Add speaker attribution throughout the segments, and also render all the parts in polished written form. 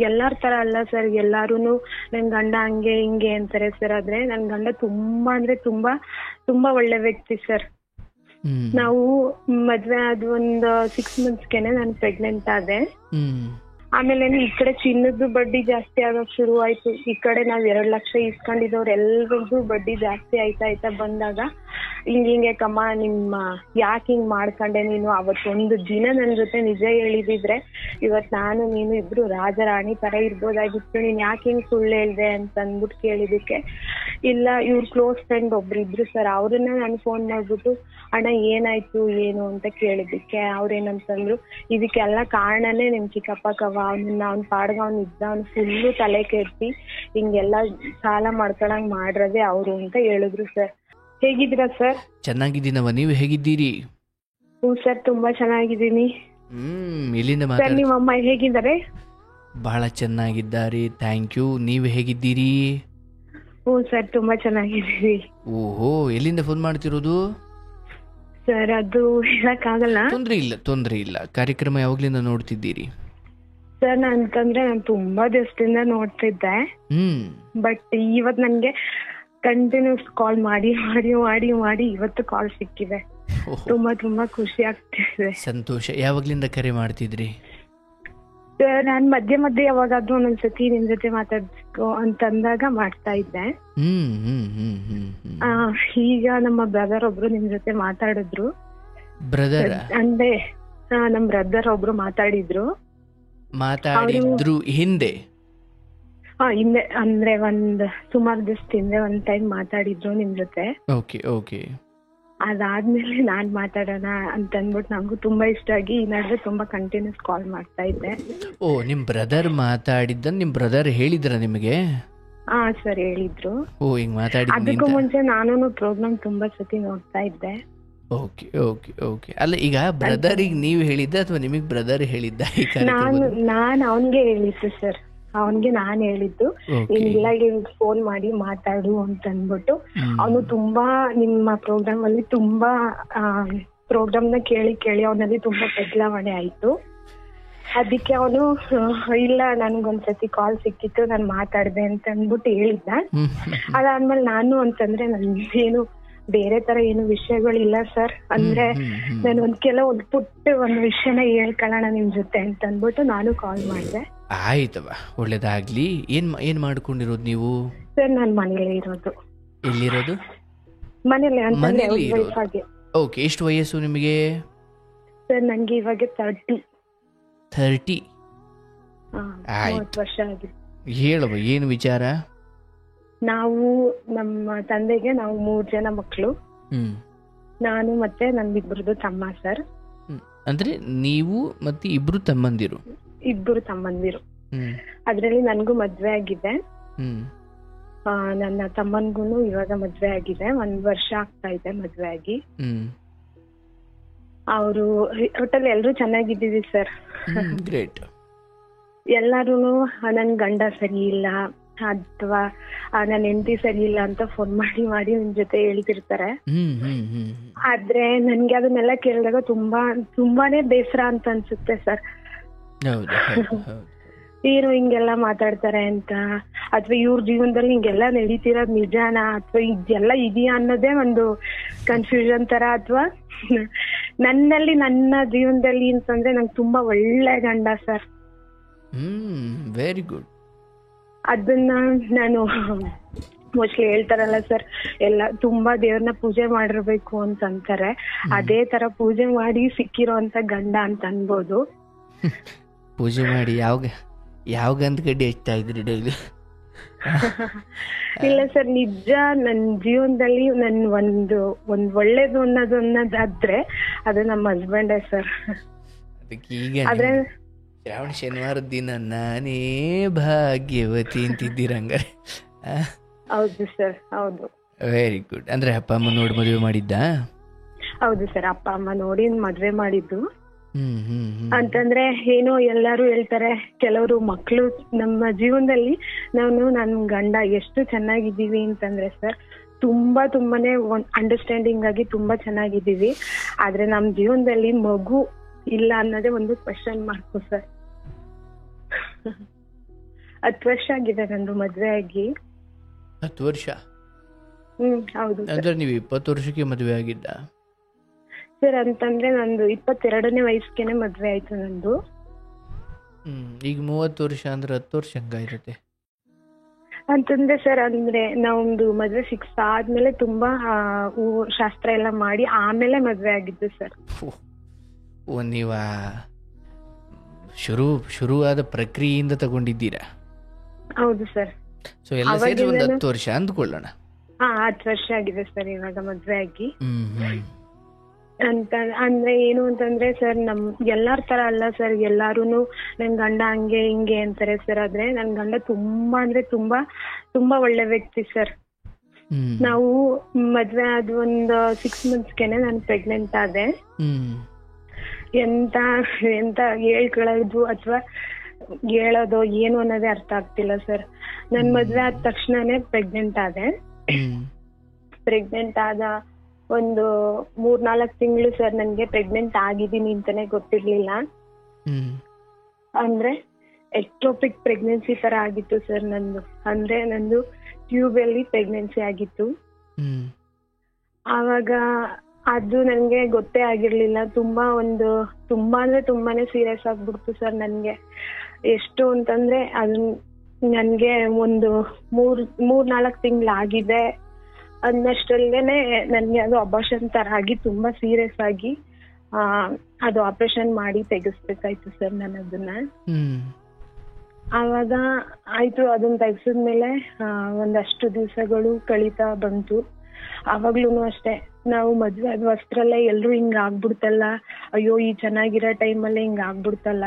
Speaker 1: ಎಲ್ಲಾರ ತರ ಅಲ್ಲ ಸರ್. ಎಲ್ಲಾರುನು ನನ್ ಗಂಡ ಹಂಗೆ ಹಿಂಗೆ ಅಂತಾರೆ ಸರ್. ಆದ್ರೆ ನನ್ ಗಂಡ ತುಂಬಾ ಅಂದ್ರೆ ತುಂಬಾ ತುಂಬಾ ಒಳ್ಳೆ ವ್ಯಕ್ತಿ ಸರ್. ನಾವು ಮದ್ವೆ ಆದ ಒಂದು 6 monthsಗೆನೆ ನಾನು ಪ್ರೆಗ್ನೆಂಟ್ ಆದೆ. ಆಮೇಲೆ ಈ ಕಡೆ ಚಿನ್ನದ ಬಡ್ಡಿ ಜಾಸ್ತಿ ಆಗಕ್ ಶುರು ಆಯ್ತು. ಈ ಕಡೆ ನಾವ್ 2 ಲಕ್ಷ ಇಸ್ಕೊಂಡಿದವ್ರು ಎಲ್ರಿಗೂ ಬಡ್ಡಿ ಜಾಸ್ತಿ ಆಯ್ತಾ ಬಂದಾಗ ಹಿಂಗೆ ಕಮ್ಮ ನಿಮ್ಮ ಯಾಕೆ ಹಿಂಗ್ ಮಾಡ್ಕೊಂಡೆ ನೀನು, ಅವತ್ತೊಂದು ದಿನ ನನ್ ಜೊತೆ ನಿಜ ಹೇಳಿದಿದ್ರೆ ಇವತ್ ನಾನು ನೀನು ಇಬ್ರು ರಾಜರಾಣಿ ತರ ಇರ್ಬೋದಾಗಿತ್ತು. ನೀನ್ ಯಾಕೆ ಹಿಂಗ್ ಸುಳ್ಳು ಹೇಳ್ದೆ ಅಂತ ಅಂದ್ಬಿಟ್ಟು ಕೇಳಿದಕ್ಕೆ, ಇಲ್ಲ ಇವ್ರ ಕ್ಲೋಸ್ ಫ್ರೆಂಡ್ ಒಬ್ರು ಇದ್ರು ಸರ್, ಅವ್ರನ್ನ ನಾನು ಫೋನ್ ಮಾಡ್ಬಿಟ್ಟು ಅಣ್ಣ ಏನಾಯ್ತು ಏನು ಅಂತ ಕೇಳಿದಕ್ಕೆ ಅವ್ರೇನಂತಂದ್ರು, ಇದಕ್ಕೆಲ್ಲ ಕಾರಣನೇ ನಿಮ್ ಚಿಕ್ಕಪ್ಪ ಕವ, ಅವ್ನ ಪಾಡ್ಗ ಅವ್ನ ಇದ್ದ, ಅವ್ನು ಫುಲ್ಲು ತಲೆ ಕೆಡ್ಸಿ ಹಿಂಗೆಲ್ಲ ಸಾಲ ಮಾಡ್ಕೊಳಂಗ್ ಮಾಡ್ರದೆ ಅವ್ರು ಅಂತ ಹೇಳಿದ್ರು ಸರ್. ಹೇಗಿದ್ದೀರಾ ಸರ್?
Speaker 2: ಚೆನ್ನಾಗಿದ್ದೀನವ, ನೀವು ಹೇಗಿದ್ದೀರಿ?
Speaker 1: ಹ್ಞೂ ಸರ್, ತುಂಬಾ ಚೆನ್ನಾಗಿದ್ದೀನಿ.
Speaker 2: ಎಲ್ಲಿಂದ
Speaker 1: ಸರ್ ನಿಮ್ಮ ಅಮ್ಮ ಹೇಗಿದ್ದಾರೆ?
Speaker 2: ಬಹಳ ಚೆನ್ನಾಗಿದ್ದಾರೆ, ಥ್ಯಾಂಕ್ ಯು. ನೀವು ಹೇಗಿದ್ದೀರಿ?
Speaker 1: ಹ್ಞೂ ಸರ್, ತುಂಬಾ ಚೆನ್ನಾಗಿದ್ದೀವಿ.
Speaker 2: ಓಹೋ, ಎಲ್ಲಿಂದ ಫೋನ್ ಮಾಡ್ತಿರೋದು?
Speaker 1: ಸರ್ ಅದು ಹೇಳಕ್ಕಾಗಲ್ಲ.
Speaker 2: ತೊಂದ್ರೆ ಇಲ್ಲ. ಕಾರ್ಯಕ್ರಮ ಯಾವಾಗ್ಲಿಂದ ನೋಡ್ತಿದ್ದೀರಿ?
Speaker 1: ಸರ್ ನಾನು ತುಂಬಾ ದಿವಸದಿಂದ ನೋಡ್ತಿದ್ದೆ. ಬಟ್ ಇವತ್ ನನ್ಗೆ ಕಂಟಿನ್ಯೂಸ್ ಕಾಲ್ ಮಾಡಿ ಮಾಡಿ ಮಾಡಿ ಮಾಡಿ ಇವತ್ತು ಕಾಲ್ ಸಿಕ್ಕಿದೆ. ತುಂಬಾ ತುಂಬಾ ಖುಷಿ ಆಗ್ತಿದೆ.
Speaker 2: ಸಂತೋಷ. ಯಾವಾಗ್ಲಿಂದ ಕರೆ ಮಾಡ್ತಿದ್ರಿ?
Speaker 1: ಸರ್ ನಾನ್ ಮಧ್ಯೆ ಮಧ್ಯೆ ಯಾವಾಗಾದ್ರೂ ಒಂದೊಂದ್ಸತಿ ನಿಮ್ ಜೊತೆ ಮಾತಾಡ್ಬೇಕು ಅಂತಂದಾಗ ಮಾಡ್ತಾ ಇದ್ದೆ. ಈಗ ನಮ್ಮ ಬ್ರದರ್ ಒಬ್ರು ನಿಮ್ ಜೊತೆ ಮಾತಾಡಿದ್ರು.
Speaker 2: ಬ್ರದರ್
Speaker 1: ಅಂದ್ರೆ ನಮ್ ಬ್ರದರ್ ಒಬ್ರು ಮಾತಾಡಿದ್ರು
Speaker 2: ಹಿಂದೆ
Speaker 1: ಹಿಂದೆ ಅಂದ್ರೆ ಸುಮಾರು ದಿವಸದ ಹಿಂದೆ ಒಂದ್ ಟೈಮ್ ಮಾತಾಡಿದ್ರು ನಿಮ್ ಜೊತೆ.
Speaker 2: ಓಕೆ.
Speaker 1: ಅದಾದ್ಮೇಲೆ ನಾನ್ ಮಾತಾಡೋಣ ಅಂತ ಅಂದ್ಬಿಟ್ಟು ನಂಗೂ ತುಂಬಾ ಇಷ್ಟ ಆಗಿ ಈ ನಡುವೆ ತುಂಬಾ ಕಂಟಿನ್ಯೂಸ್ ಕಾಲ್ ಮಾಡ್ತಾ ಇದ್ದೆ.
Speaker 2: ಓ, ನಿಮ್ ಬ್ರದರ್ ಮಾತಾಡಿದ್ದ ನಿಮ್ ಬ್ರದರ್ ಹೇಳಿದ್ರ ನಿಮಗೆ?
Speaker 1: ಹಾ ಸರ್, ಹೇಳಿದ್ರು.
Speaker 2: ಓ, ಹಿಂಗ್ ಮಾತಾಡಿದ್ದ.
Speaker 1: ಅದಕ್ಕೂ ಮುಂಚೆ ನಾನು ಪ್ರೋಗ್ರಾಮ್ ತುಂಬಾ ಸತಿ ನೋಡ್ತಾ ಇದ್ದೆ.
Speaker 2: ಓಕೆ. ಅಲ್ಲ, ಈಗ ಬ್ರದರಿಗೆ ನೀವು ಹೇಳಿದ್ದ ಅಥವಾ ನಿಮಗ್ ಬ್ರದರ್ ಹೇಳಿದ್ದ?
Speaker 1: ನಾನು ಅವನ್ಗೆ ಹೇಳಿದ್ದು ಸರ್, ಅವನ್ಗೆ ನಾನ್ ಹೇಳಿದ್ದು ಇಲ್ಲ ಫೋನ್ ಮಾಡಿ ಮಾತಾಡು ಅಂತ ಅಂದ್ಬಿಟ್ಟು. ಅವನು ತುಂಬಾ ನಿಮ್ಮ ಪ್ರೋಗ್ರಾಮ್ ಅಲ್ಲಿ ತುಂಬಾ ಪ್ರೋಗ್ರಾಮ್ ನ ಕೇಳಿ ಅವನಲ್ಲಿ ತುಂಬಾ ಬದಲಾವಣೆ ಆಯ್ತು. ಅದಕ್ಕೆ ಅವನು ಇಲ್ಲ ನನ್ಗೊಂದ್ಸತಿ ಕಾಲ್ ಸಿಕ್ಕಿತ್ತು, ನಾನ್ ಮಾತಾಡ್ದೆ ಅಂತ ಅಂದ್ಬಿಟ್ಟು ಹೇಳಿದ್ದ. ಅದಾದ್ಮೇಲೆ ನಾನು ಅಂತಂದ್ರೆ ನನ್ಗೇನು ಬೇರೆ ತರ ಏನು ವಿಷಯಗಳಿಲ್ಲ ಸರ್. ಅಂದ್ರೆ ನಾನು ಒಂದು ಪುಟ್ಟ ಒಂದು ವಿಷಯನ ಹೇಳ್ಕೊಳ್ಳೋಣ ನಿಮ್ ಜೊತೆ ಅಂತ ಅಂದ್ಬಿಟ್ಟು ನಾನು ಕಾಲ್ ಮಾಡಿದೆ.
Speaker 2: ಆಯ್ತವ, ಒಳ್ಳೇದಾಗ್ಲಿ. ಏನ್ ಮಾಡ್ಕೊಂಡಿರೋದು ನೀವು?
Speaker 1: ಸರ್ ನಾನು ಮನೇಲಿ ಇರೋದು.
Speaker 2: ಎಲ್ಲಿರೋದು?
Speaker 1: ಮನೇಲಿ.
Speaker 2: ಓಕೆ. ಎಷ್ಟು ವಯಸ್ಸು ನಿಮಗೆ?
Speaker 1: ಸರ್ ನಂಗೆ ಇವಾಗ 30 ವರ್ಷ ಆಗಿದೆ.
Speaker 2: ಹೇಳುವ, ಏನು ವಿಚಾರ?
Speaker 1: ನಾವು ನಮ್ಮ ತಂದೆಗೆ ನಾವು 3 ಜನ ಮಕ್ಕಳು. ನಾನು ಮತ್ತೆ ನಮ್ಮಿಬ್ರದ್ದು ತಮ್ಮ ಸರ್.
Speaker 2: ಅಂದ್ರೆ ನೀವು ಮತ್ತೆ ಇಬ್ರು ತಮ್ಮಂದಿರು?
Speaker 1: ಇಬ್ರು ತಮ್ಮಂದಿರು. ಅದ್ರಲ್ಲಿ ನನ್ಗೂ ಮದ್ವೆ ಆಗಿದೆ. ನನ್ನ ತಮ್ಮನ್ಗೂನು ಇವಾಗ ಮದ್ವೆ ಆಗಿದೆ. 1 ವರ್ಷ ಆಗ್ತಾ ಇದೆ ಮದ್ವೆ ಆಗಿ. ಅವರು ಒಟ್ಟಲ್ಲಿ ಎಲ್ರು ಚೆನ್ನಾಗಿದ್ದೀವಿ ಸರ್.
Speaker 2: ಗ್ರೇಟ್.
Speaker 1: ಎಲ್ಲಾರುನು ನನ್ ಗಂಡ ಸರಿ ಇಲ್ಲ ಅಥವಾ ನನ್ನ ಹೆಂಡತಿ ಸರಿ ಇಲ್ಲ ಅಂತ ಫೋನ್ ಮಾಡಿ ಮಾಡಿ ನಿಮ್ ಜೊತೆ ಹೇಳ್ತಿರ್ತಾರೆ. ಆದ್ರೆ ನನ್ಗೆ ಅದನ್ನೆಲ್ಲ ಕೇಳಿದಾಗ ತುಂಬಾನೇ ಬೇಸರ ಅಂತ ಅನ್ಸುತ್ತೆ ಸರ್. ಏನು ಹಿಂಗೆಲ್ಲ ಮಾತಾಡ್ತಾರೆ ಅಂತ, ಅಥವಾ ಇವ್ರ ಜೀವನದಲ್ಲಿ ಹಿಂಗೆಲ್ಲ ನಡೀತಿರೋದ್ ನಿಜಾನ ಅಥವಾ ಇದೆಲ್ಲ ಇದೆಯಾ ಅನ್ನೋದೇ ಒಂದು ಕನ್ಫ್ಯೂಷನ್ ತರ. ಅಥವಾ ನನ್ನ ಜೀವನದಲ್ಲಿ ಅಂತಂದ್ರೆ ನಂಗೆ ತುಂಬಾ ಒಳ್ಳೆ ಗಂಡ ಸರ್.
Speaker 2: Very good.
Speaker 1: ಅದನ್ನ ನಾನು ಮೋಸ್ಟ್ಲಿ ಹೇಳ್ತಾರಲ್ಲ ಸರ್, ಎಲ್ಲ ತುಂಬಾ ದೇವ್ರನ್ನ ಪೂಜೆ ಮಾಡಿರ್ಬೇಕು ಅಂತ ಅಂತಾರೆ. ಅದೇ ತರ ಪೂಜೆ ಮಾಡಿ ಸಿಕ್ಕಿರೋ ಅಂತ ಗಂಡ ಅಂತ ಅನ್ಬೋದು.
Speaker 2: ಪೂಜೆ ಮಾಡಿ ಯಾವ ಗಂಧ ಗಡ್ಡಿ ಹಚ್ತಾ ಇದ್ರಿ ಡೈಲಿ?
Speaker 1: ಇಲ್ಲ ಸರ್, ನಿಜ ನನ್ ಜೀವನದಲ್ಲಿ ನನ್ ಒಂದು ಒಳ್ಳೇದು ಅನ್ನೋದಾದ್ರೆ ಅದು ನಮ್ಮ ಹಸ್ಬೆಂಡೇ ಸರ್.
Speaker 2: ಆದ್ರೆ ಶ್ರಾವಣ ಶನಿವಾರದ ದಿನ ನಾನೇ ಭಾಗ್ಯವತಿ ಅಂತಿದ್ದೀರಂಗ.
Speaker 1: ಹೌದು ಸರ್, ಹೌದು.
Speaker 2: Very good. ಅಂದ್ರೆ ಅಪ್ಪ ಅಮ್ಮ ನೋಡಿ ಮದುವೆ ಮಾಡಿದ್ದ?
Speaker 1: ಹೌದು ಸರ್, ಅಪ್ಪ ಅಮ್ಮ ನೋಡಿ ಮದ್ವೆ ಮಾಡಿದ್ದು. ಅಂತಂದ್ರೆ ಏನೋ ಎಲ್ಲಾರು ಹೇಳ್ತಾರೆ, ಕೆಲವರು ಮಕ್ಕಳು ನಮ್ಮ ಜೀವನದಲ್ಲಿ ನನ್ ಗಂಡ ಎಷ್ಟು ಚೆನ್ನಾಗಿದ್ದೀವಿ ಅಂತಂದ್ರೆ ಸರ್, ತುಂಬಾನೇ ಅಂಡರ್ಸ್ಟ್ಯಾಂಡಿಂಗ್ ಆಗಿ ತುಂಬಾ ಚೆನ್ನಾಗಿದ್ದೀವಿ. ಆದ್ರೆ ನಮ್ ಜೀವನದಲ್ಲಿ ಮಗು ಇಲ್ಲ ಅನ್ನೋದೇ ಒಂದು ಕ್ವೆಶ್ಚನ್ ಮಾರ್ಕ್ ಸರ್. 10 ವರ್ಷ ಆಗಿದೆ ನಂದು ಮದ್ವೆ ಆಗಿ.
Speaker 2: 10 ವರ್ಷ?
Speaker 1: ಹೌದು ಸರ್.
Speaker 2: ಅಂದ್ರೆ ನೀವು 20 ವರ್ಷಕ್ಕೆ ಮದುವೆ ಆಗಿದ್ದ?
Speaker 1: ಸರ್ ಅಂತಂದ್ರೆ ನಂದು 22ನೇ ವಯಸ್ಸಿಗೆನೆ ಮದ್ವೆ ಆಯ್ತು ನಂದು.
Speaker 2: ಈಗ 30 ವರ್ಷ ಅಂದ್ರೆ 10 ವರ್ಷ ಹಂಗಾಗಿರುತ್ತೆ
Speaker 1: ಅಂತಂದ್ರೆ ಸರ್, ಅಂದ್ರೆ ನಮ್ದು ಮದ್ವೆ ಫಿಕ್ಸ್ ಆದ್ಮೇಲೆ ತುಂಬಾ ಶಾಸ್ತ್ರ ಎಲ್ಲ ಮಾಡಿ ಆಮೇಲೆ ಮದ್ವೆ ಆಗಿದ್ದು ಸರ್.
Speaker 2: ನೀವ ಶುರುವಾದ ಪ್ರಕ್ರಿಯೆಯಿಂದ ತಗೊಂಡಿದ್ದೀರಾ?
Speaker 1: ಹೌದು ಸರ್.
Speaker 2: ಸೊ ಎಲ್ಲ ಸೇರಿ ಒಂದು 10 ವರ್ಷ ಅಂದ್ಕೊಳ್ಳೋಣ.
Speaker 1: 10 ವರ್ಷ ಆಗಿದೆ ಸರ್ ಇವಾಗ ಮದ್ವೆ ಆಗಿ. ಅಂತ ಅಂದ್ರೆ ಏನು ಅಂತಂದ್ರೆ ಸರ್, ಎಲ್ಲಾರ ತರ ಅಲ್ಲ ಸರ್. ಎಲ್ಲಾರುನು ನನ್ ಗಂಡ ಹಂಗೆ ಹಿಂಗೆ ಅಂತಾರೆ ಸರ್. ಆದ್ರೆ ನನ್ ಗಂಡ ತುಂಬಾ ಅಂದ್ರೆ ತುಂಬಾ ತುಂಬಾ ಒಳ್ಳೆ ವ್ಯಕ್ತಿ ಸರ್. ನಾವು ಮದ್ವೆ ಆದ ಒಂದು 6 ಮಂತ್ಸ್ಗೆನೆ ನಾನು ಪ್ರೆಗ್ನೆಂಟ್ ಆದೆ. ಎಂತ ಎಂತ ಹೇಳ್ಕೊಳ್ಳೋದು ಅಥವಾ ಹೇಳೋದು ಏನು ಅನ್ನೋದೇ ಅರ್ಥ ಆಗ್ತಿಲ್ಲ ಸರ್. ನನ್ ಮದ್ವೆ ಆದ ತಕ್ಷಣನೇ ಪ್ರೆಗ್ನೆಂಟ್ ಆದೆ. ಪ್ರೆಗ್ನೆಂಟ್ ಆದ ಒಂದು 3-4 ತಿಂಗಳು ಸರ್ ನನ್ಗೆ ಪ್ರೆಗ್ನೆಂಟ್ ಆಗಿದ್ದೀನಿ ಅಂತಾನೆ ಗೊತ್ತಿರ್ಲಿಲ್ಲ. ಅಂದ್ರೆ ಎಕ್ಟೋಪಿಕ್ ಪ್ರೆಗ್ನೆನ್ಸಿ ತರ ಆಗಿತ್ತು ಸರ್ ನಂದು. ಅಂದ್ರೆ ನಂದು ಟ್ಯೂಬ್ ಅಲ್ಲಿ ಪ್ರೆಗ್ನೆನ್ಸಿ ಆಗಿತ್ತು. ಆವಾಗ ಅದು ನನ್ಗೆ ಗೊತ್ತೇ ಆಗಿರ್ಲಿಲ್ಲ. ತುಂಬಾ ಅಂದ್ರೆ ತುಂಬಾನೇ ಸೀರಿಯಸ್ ಆಗ್ಬಿಡ್ತು ಸರ್ ನನ್ಗೆ. ಎಷ್ಟು ಅಂತಂದ್ರೆ ಅದು ನನ್ಗೆ ಒಂದು 3-4 ತಿಂಗಳಾಗಿದೆ ಅನ್ನಷ್ಟಲ್ಲೇನೆ ನನ್ಗೆ ಅದು ಅಬಾರ್ಷನ್ ತರ ಆಗಿ ತುಂಬಾ ಸೀರಿಯಸ್ ಆಗಿ ಅದು ಆಪರೇಷನ್ ಮಾಡಿ ತೆಗಿಸ್ಬೇಕಾಯ್ತು ಸರ್ ನಾನು ಅದನ್ನ. ಆವಾಗ ಆಯ್ತು, ಅದನ್ನ ತೆಗ್ಸಿದ್ಮೇಲೆ ಒಂದಷ್ಟು ದಿವಸಗಳು ಕಳೀತಾ ಬಂತು. ಅವಾಗ್ಲೂ ಅಷ್ಟೇ, ನಾವು ಮದ್ವೆ ಆದ ವಸ್ತ್ರಲ್ಲೇ ಎಲ್ರು ಹಿಂಗ ಆಗ್ಬಿಡ್ತಲ್ಲ, ಅಯ್ಯೋ ಈ ಚೆನ್ನಾಗಿರೋ ಟೈಮಲ್ಲೇ ಹಿಂಗ ಆಗ್ಬಿಡ್ತಲ್ಲ,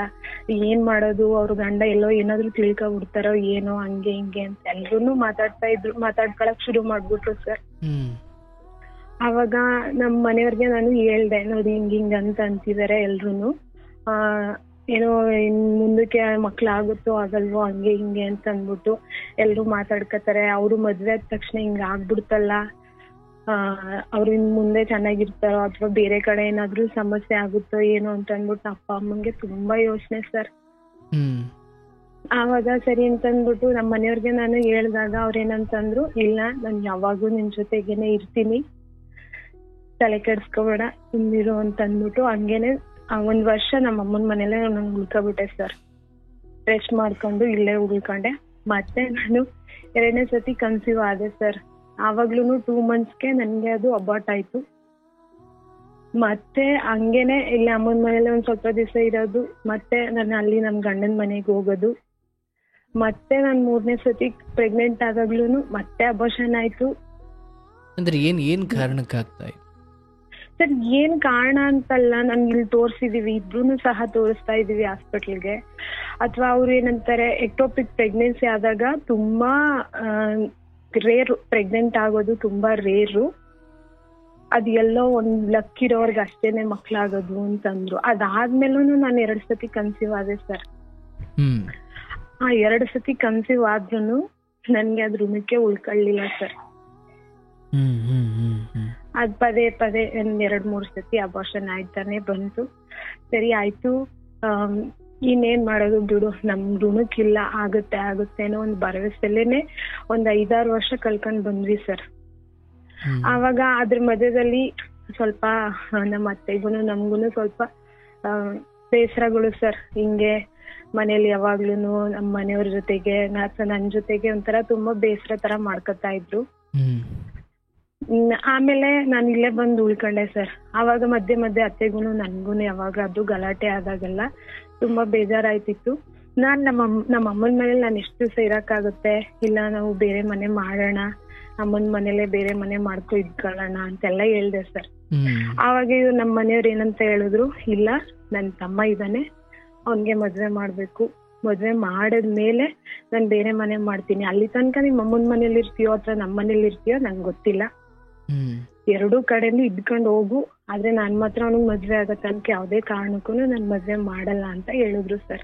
Speaker 1: ಏನ್ ಮಾಡೋದು, ಅವ್ರ ಗಂಡ ಎಲ್ಲೋ ಏನಾದ್ರು ತಿಳ್ಕೊಬಿಡ್ತಾರೋ ಏನೋ ಹಂಗೆ ಹಿಂಗೆ ಅಂತ ಎಲ್ರು ಮಾತಾಡ್ಕೊಳಕ್ ಶುರು ಮಾಡ್ಬಿಟ್ರು ಸರ್. ಅವಾಗ ನಮ್ ಮನೆಯವ್ರಿಗೆ ನಾನು ಹೇಳ್ದೆ, ನೋಡಿ ಹಿಂಗ ಅಂತ ಅಂತಿದಾರೆ ಎಲ್ರುನು, ಏನೋ ಮುಂದಕ್ಕೆ ಮಕ್ಳಾಗುತ್ತೋ ಆಗಲ್ವೋ ಹಂಗೆ ಹಿಂಗೆ ಅಂತ ಅಂದ್ಬಿಟ್ಟು ಎಲ್ರು ಮಾತಾಡ್ಕತಾರೆ. ಅವ್ರು ಮದ್ವೆ ಆದ ತಕ್ಷಣ ಹಿಂಗ ಆಗ್ಬಿಡ್ತಲ್ಲ, ಅವ್ರು ಇನ್ ಮುಂದೆ ಚೆನ್ನಾಗಿರ್ತಾರೋ ಅಥವಾ ಬೇರೆ ಕಡೆ ಏನಾದ್ರು ಸಮಸ್ಯೆ ಆಗುತ್ತೋ ಏನೋ ಅಂತ ಅಂದ್ಬಿಟ್ಟು ಅಪ್ಪ ಅಮ್ಮಂಗೆ ತುಂಬಾ ಯೋಚನೆ ಸರ್. ಆವಾಗ ಸರಿ ಅಂತಂದ್ಬಿಟ್ಟು ನಮ್ಮ ಮನೆಯವ್ರಿಗೆ ನಾನು ಹೇಳ್ದಾಗ ಅವ್ರೇನಂತಂದ್ರು, ಇಲ್ಲ ನಾನ್ ಯಾವಾಗೂ ನಿನ್ ಜೊತೆಗೇನೆ ಇರ್ತೀನಿ, ತಲೆ ಕೆಡ್ಸ್ಕೊಬೇಡ ಹಿಂದಿರು ಅಂತ ಅಂದ್ಬಿಟ್ಟು ಹಂಗೇನೆ 1 ವರ್ಷ ನಮ್ಮ ಅಮ್ಮನ ಮನೇಲೆ ನಾನು ಉಳ್ಕೊಬಿಟ್ಟೆ ಸರ್. ರೆಸ್ಟ್ ಮಾಡ್ಕೊಂಡು ಇಲ್ಲೇ ಉಳ್ಕೊಂಡೆ. ಮತ್ತೆ ನಾನು 2ನೇ ಸತಿ ಕನ್ಸೀವ್ ಆದೆ ಸರ್. ಆವಾಗ್ಲೂ 2 ಮಂತ್ಸ್ಗೆ ನನ್ಗೆ ಅದು ಅಬಾರ್ಟ್ ಆಯ್ತು. ಮತ್ತೆ ಹಂಗೇನೆ ಇಲ್ಲಿ ಅಮ್ಮನ ಮನೇಲಿ ಒಂದ್ ಸ್ವಲ್ಪ ದಿವಸ ಇರೋದು, ಮತ್ತೆ ನಾನು ಅಲ್ಲಿ ನಮ್ ಗಂಡನ ಮನೆಗೆ ಹೋಗೋದು. ಮತ್ತೆ ನಾನು 3ನೇ ಸತಿ ಪ್ರೆಗ್ನೆಂಟ್ ಆದಾಗ್ಲೂ ಮತ್ತೆ ಅಬಾರ್ಷನ್ ಆಯ್ತು.
Speaker 2: ಅಂದ್ರೆ ಏನ್ ಕಾರಣಕ್ಕಾಗ್ತಾ ಇತ್ತು
Speaker 1: ಸರ್? ಏನ್ ಕಾರಣ ಅಂತಲ್ಲ, ನಮ್ಗೆ ಇಲ್ಲಿ ತೋರ್ಸಿದೀವಿ, ಇಬ್ರು ಸಹ ತೋರಿಸ್ತಾ ಇದೀವಿ ಹಾಸ್ಪಿಟಲ್ಗೆ. ಅಥವಾ ಅವ್ರು ಏನಂತಾರೆ, ಎಕ್ಟೋಪಿಕ್ ಪ್ರೆಗ್ನೆನ್ಸಿ ಆದಾಗ ತುಂಬಾ ರೇರು, ಪ್ರೆಗ್ನೆಂಟ್ ಆಗೋದು ತುಂಬಾ ರೇರು, ಅದ್ ಎಲ್ಲೋ ಒಂದ್ ಲಕ್ ಇರೋರ್ಗೆ ಅಷ್ಟೇನೆ ಮಕ್ಳಾಗೋದು ಅಂತಂದ್ರು. ಅದಾದ್ಮೇಲೂ ನಾನು 2 ಸತಿ ಕನ್ಸೀವ್ ಆದೆ ಸರ್. 2 ಸತಿ ಕನ್ಸೀವ್ ಆದ್ರೂ ನನ್ಗೆ ಅದ್ ಋಣಕ್ಕೆ ಉಳ್ಕೊಳ್ಳಿಲ್ಲ ಸರ್. ಅದ್ ಪದೇ 2-3 ಸತಿ ಅಬಾರ್ಷನ್ ಆಯ್ತಾನೆ ಬಂತು. ಸರಿ ಆಯ್ತು, ಇನ್ನೇನ್ ಮಾಡೋದು ಬಿಡು, ನಮ್ ಋಣಕ್ಕಿಲ್ಲ, ಆಗುತ್ತೆ ಅನ್ನೋ ಒಂದ್ ಭರವಸೆಲೇನೆ ಒಂದ್ 5-6 ವರ್ಷ ಕಳ್ಕೊಂಡ್ ಬಂದ್ವಿ ಸರ್. ಆವಾಗ ಅದ್ರ ಮಧ್ಯದಲ್ಲಿ ಸ್ವಲ್ಪ ನಮ್ಮ ಅತ್ತೆಗೂನು ನಮ್ಗೂನು ಸ್ವಲ್ಪ ಬೇಸರಗಳು ಸರ್. ಹಿಂಗೆ ಮನೇಲಿ ಯಾವಾಗ್ಲೂನು ನಮ್ಮ ಮನೆಯವ್ರ ಜೊತೆಗೆ ನನ್ ಜೊತೆಗೆ ಒಂಥರ ತುಂಬಾ ಬೇಸರ ತರ ಮಾಡ್ಕೊತಾ ಇದ್ರು. ಆಮೇಲೆ ನಾನು ಇಲ್ಲೇ ಬಂದು ಉಳ್ಕೊಂಡೆ ಸರ್. ಆವಾಗ ಮಧ್ಯೆ ಅತ್ತೆಗೂನು ನನ್ಗೂನು ಯಾವಾಗಾದ್ರೂ ಗಲಾಟೆ ಆದಾಗೆಲ್ಲ ತುಂಬಾ ಬೇಜಾರಾಯ್ತಿತ್ತು. ನಾನ್ ನಮ್ಮ ಅಮ್ಮನ ಮನೇಲಿ ನಾನು ಎಷ್ಟು ದಿವಸ ಇರಕ್ಕಾಗುತ್ತೆ, ಇಲ್ಲ ನಾವು ಬೇರೆ ಮನೆ ಮಾಡೋಣ, ಅಮ್ಮನ ಮನೇಲೆ ಬೇರೆ ಮನೆ ಮಾಡ್ಕೊ ಇದ್ಕೊಳ್ಳೋಣ ಅಂತೆಲ್ಲ ಹೇಳ್ದೆ ಸರ್. ಆವಾಗ ಇವ್ರು ನಮ್ಮ ಮನೆಯವ್ರು ಏನಂತ ಹೇಳಿದ್ರು, ಇಲ್ಲ ನನ್ ತಮ್ಮ ಇದ್ದಾನೆ, ಅವನ್ಗೆ ಮದ್ವೆ ಮಾಡ್ಬೇಕು, ಮದ್ವೆ ಮಾಡದ್ಮೇಲೆ ನಾನ್ ಬೇರೆ ಮನೆ ಮಾಡ್ತೀನಿ, ಅಲ್ಲಿ ತನಕ ನಿಮ್ ಅಮ್ಮನ ಮನೇಲಿ ಇರ್ತೀಯೋ ಅಥವಾ ನಮ್ಮ ಮನೇಲಿ ಇರ್ತೀಯೋ ನಂಗೆ ಗೊತ್ತಿಲ್ಲ, 2 ಕಡೆನೂ ಇದ್ಕೊಂಡ್ ಹೋಗು, ಆದ್ರೆ ನಾನ್ ಮಾತ್ರ ಅವ್ನಿಗೆ ಮದ್ವೆ ಆಗೋ ತನಕ ಯಾವ್ದೇ ಕಾರಣಕ್ಕೂ ನಾನ್ ಮದ್ವೆ ಮಾಡಲ್ಲ ಅಂತ ಹೇಳಿದ್ರು ಸರ್.